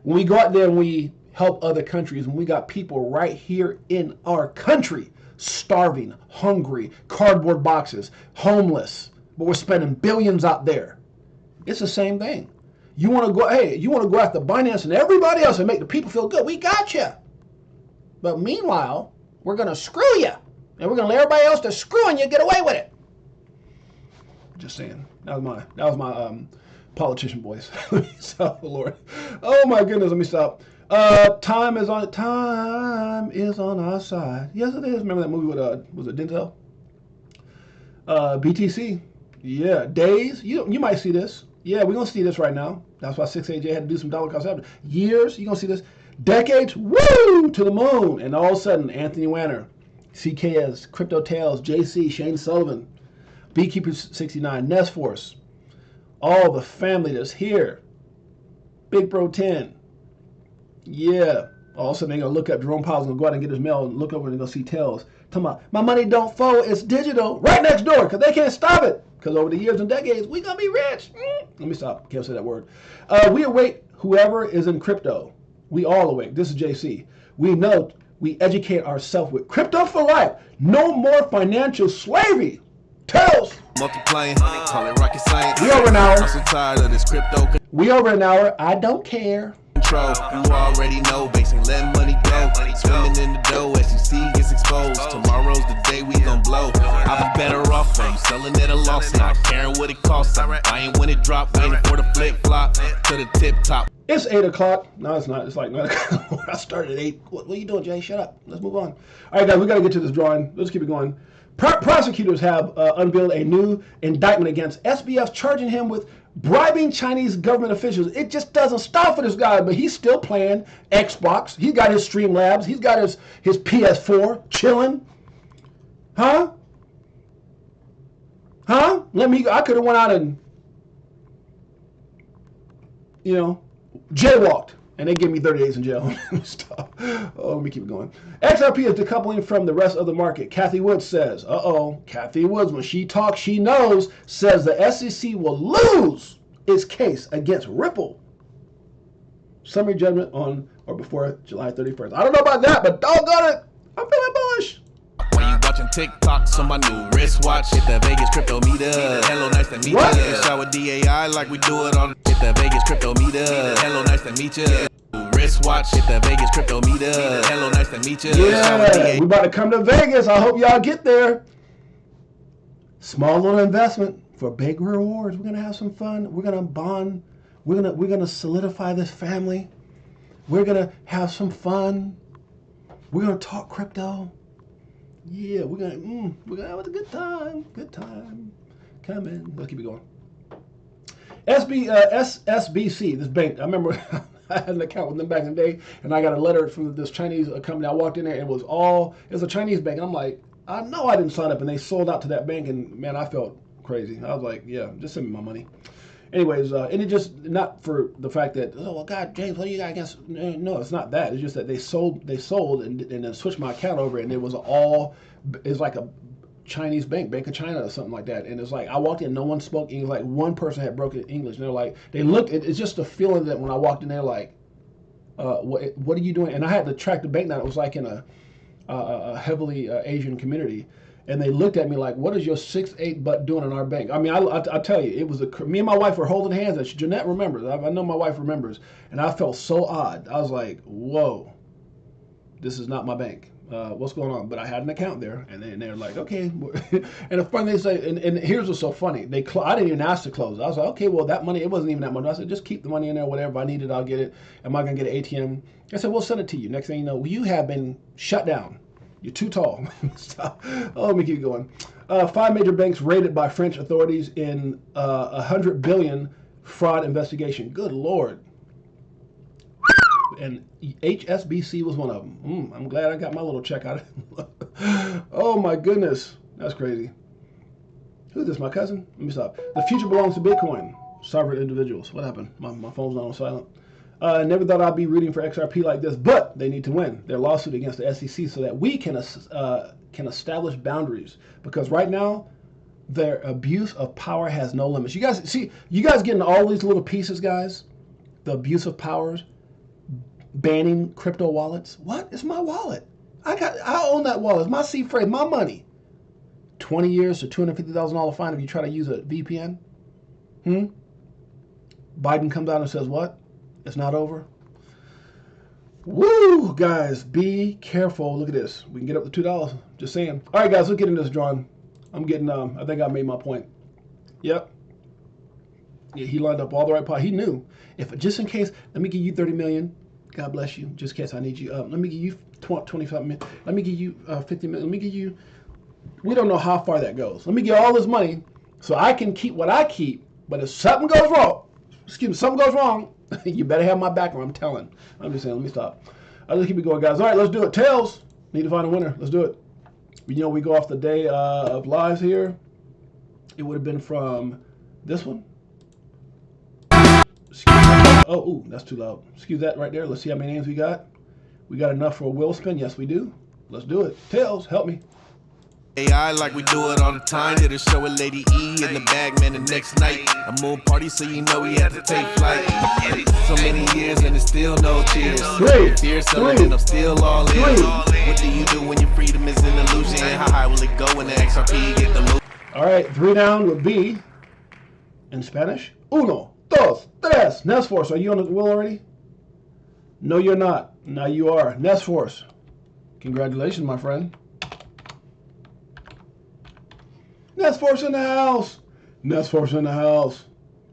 When we go out there and we help other countries, and we got people right here in our country starving, hungry, cardboard boxes, homeless, but we're spending billions out there. It's the same thing. You want to go after Binance and everybody else and make the people feel good. We got you. But meanwhile, we're going to screw you. And we're going to let everybody else that's screwing you get away with it. Just saying. That was my politician voice. So, Lord. Oh my goodness, let me stop. Time is on our side. Yes, it is. Remember that movie with was it Denzel? BTC. Yeah, Days. You might see this. Yeah, we're going to see this right now. That's why 6AJ had to do some dollar cost average. Years, you're going to see this. Decades, woo, to the moon. And all of a sudden, Anthony Wanner, CKS, Crypto Tales, JC, Shane Sullivan, Beekeeper 69, Nest Force, all the family that's here. Big Bro 10. Yeah. All of a sudden, they're going to look up, Jerome Powell's going to go out and get his mail and look over and they're going to see Tales. Talking about, my money don't fold, it's digital, right next door, because they can't stop it. Because over the years and decades, we're going to be rich. Let me stop. Can't say that word. We await whoever is in crypto. We all awake. This is JC. We know we educate ourselves with crypto for life. No more financial slavery. Tells. Multiplying, call it rocket science. We over an hour. I'm so tired of this crypto. We over an hour. I don't care. control. You already know, banks ain't letting money go. Swimming in the dough, SEC gets exposed. Tomorrow's the day we gon' blow. I'll be better off from selling at a loss, not caring what it costs. I'm buying when it drop, waiting for the flip flop to the tip top. It's 8 o'clock. No, it's not. It's like 9 o'clock. I started at 8. What are you doing, Jay? Shut up. Let's move on. All right, guys, we got to get to this drawing. Let's keep it going. Prosecutors have unveiled a new indictment against SBF, charging him with bribing Chinese government officials. It just doesn't stop for this guy, but he's still playing Xbox. He's got his Streamlabs. He's got his PS4 chilling. Huh? Huh? I could have went out and, jaywalked, and they give me 30 days in jail. Stop. Oh, let me keep it going. XRP is decoupling from the rest of the market. Kathy Woods says, Kathy Woods, when she talks, she knows, says the SEC will lose its case against Ripple. Summary judgment on or before July 31st. I don't know about that, but doggone it, I'm feeling bullish. When you watching TikToks on my new wristwatch, hit the Vegas crypto meter. Hello, nice to meet you. Shower DAI like we do it on. Hit the Vegas crypto meter. Hello, nice to meet you. Wristwatch, hit the Vegas crypto meter. Hello, nice to meet you. Yeah, we about to come to Vegas. I hope y'all get there. Small little investment for big rewards. We're gonna have some fun. We're gonna bond. We're gonna solidify this family. We're gonna have some fun. We're gonna talk crypto. Yeah, we're gonna have a good time. Good time. Come in. Let's keep it going. SSBC, this bank. I remember I had an account with them back in the day, and I got a letter from this Chinese company. I walked in there, and it was a Chinese bank, and I'm like, I know I didn't sign up, and they sold out to that bank, and man, I felt crazy. I was like, yeah, just send me my money. Anyways, and it just, not for the fact that, oh, well, God, James, what do you got against? No, it's not that. It's just that they sold and then switched my account over, and it was like a Chinese bank, Bank of China or something like that. And it's like, I walked in, no one spoke English. Like, one person had broken English. And they're like, it's just a feeling that when I walked in there, like, what are you doing? And I had to track the bank down. It was like in a heavily Asian community. And they looked at me like, what is your 6'8" butt doing in our bank? I mean, I tell you, it was me and my wife were holding hands. And Jeanette remembers. I know my wife remembers. And I felt so odd. I was like, whoa, this is not my bank. What's going on? But I had an account there. And they're like, okay. And the funny thing they say, and here's what's so funny. I didn't even ask to close. I was like, okay, well, that money, it wasn't even that much. I said, just keep the money in there. Whatever I need it, I'll get it. Am I going to get an ATM? I said, we'll send it to you. Next thing you know, you have been shut down. You're too tall. Stop. Oh, let me keep going. 5 major banks raided by French authorities in $100 billion fraud investigation. Good Lord. And HSBC was one of them. I'm glad I got my little check out of it. Oh, my goodness. That's crazy. Who's this, my cousin? Let me stop. The future belongs to Bitcoin. Sovereign individuals. What happened? My phone's not on silent. Never thought I'd be rooting for XRP like this, but they need to win their lawsuit against the SEC so that we can establish boundaries. Because right now, their abuse of power has no limits. You guys getting all these little pieces, guys? The abuse of powers, banning crypto wallets. What? It's my wallet. I own that wallet. It's my seed phrase, my money. 20 years to $250,000 fine if you try to use a VPN. Biden comes out and says what? It's not over. Woo, guys, be careful. Look at this. We can get up to $2. Just saying. All right, guys, let's get into this drawing. I'm getting, I think I made my point. Yep. Yeah, he lined up all the right part. He knew. Just in case, let me give you 30 million. God bless you. Just in case I need you. Let me give you 25 million. Let me give you 50 million. Let me give you, we don't know how far that goes. Let me get all this money so I can keep what I keep. But if something goes wrong, something goes wrong, you better have my back or I'm telling. I'm just saying, let me stop. Let's keep it going, guys. All right, let's do it. Tails. Need to find a winner. Let's do it. We go off the day of lives here. It would have been from this one. Oh, that's too loud. Excuse that right there. Let's see how many names we got. We got enough for a wheel spin. Yes, we do. Let's do it. Tails, help me. AI like we do it all the time. Did a show with Lady E in the bag, man, the next night. A moon party, so you know we had to take flight. So many years and it's still no cheers. And I'm still all in. What do you do when your freedom is an illusion? How high will it go when the XRP get the move? All right, 3 down would be in Spanish. Uno, dos, tres. Nesforce, are you on the wheel already? No, you're not. Now you are. Nest Force. Congratulations, my friend. Nest Force in the house. Nest Force in the house.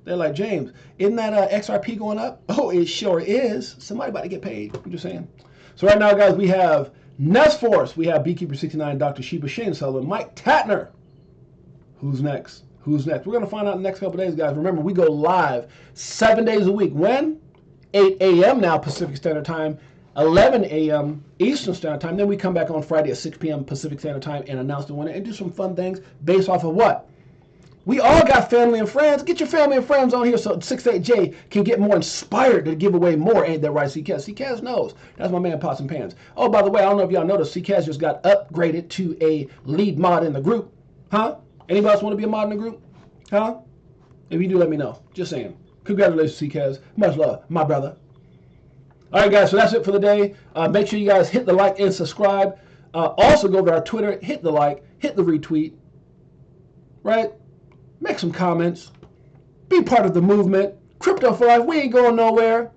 They're like, James, isn't that XRP going up? Oh, it sure is. Somebody about to get paid. I'm just saying. So right now, guys, we have Nest Force. We have Beekeeper69, Dr. Sheba, Shane Sullivan, Mike Tatner. Who's next? Who's next? We're going to find out in the next couple of days, guys. Remember, we go live 7 days a week. When? 8 a.m. now Pacific Standard Time, 11 a.m. Eastern Standard Time. Then we come back on Friday at 6 p.m. Pacific Standard Time and announce the winner and do some fun things based off of what? We all got family and friends. Get your family and friends on here so 68J can get more inspired to give away more. Ain't that right, CKaz? CKaz knows. That's my man, Pots and Pans. Oh, by the way, I don't know if y'all noticed, CKaz just got upgraded to a lead mod in the group. Huh? Anybody else want to be a mod in the group? Huh? If you do, let me know. Just saying. Congratulations, CKaz. Much love, my brother. All right, guys, so that's it for the day. Make sure you guys hit the like and subscribe. Also, go to our Twitter, hit the like, hit the retweet, right? Make some comments. Be part of the movement. Crypto for life, we ain't going nowhere.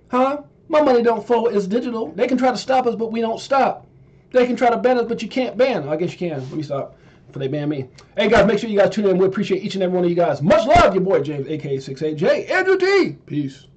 Huh? My money don't flow, it's digital. They can try to stop us, but we don't stop. They can try to ban us, but you can't ban. I guess you can. Let me stop before they ban me. Hey, guys, make sure you guys tune in. We appreciate each and every one of you guys. Much love, your boy James, a.k.a. 68J. Andrew T. Peace.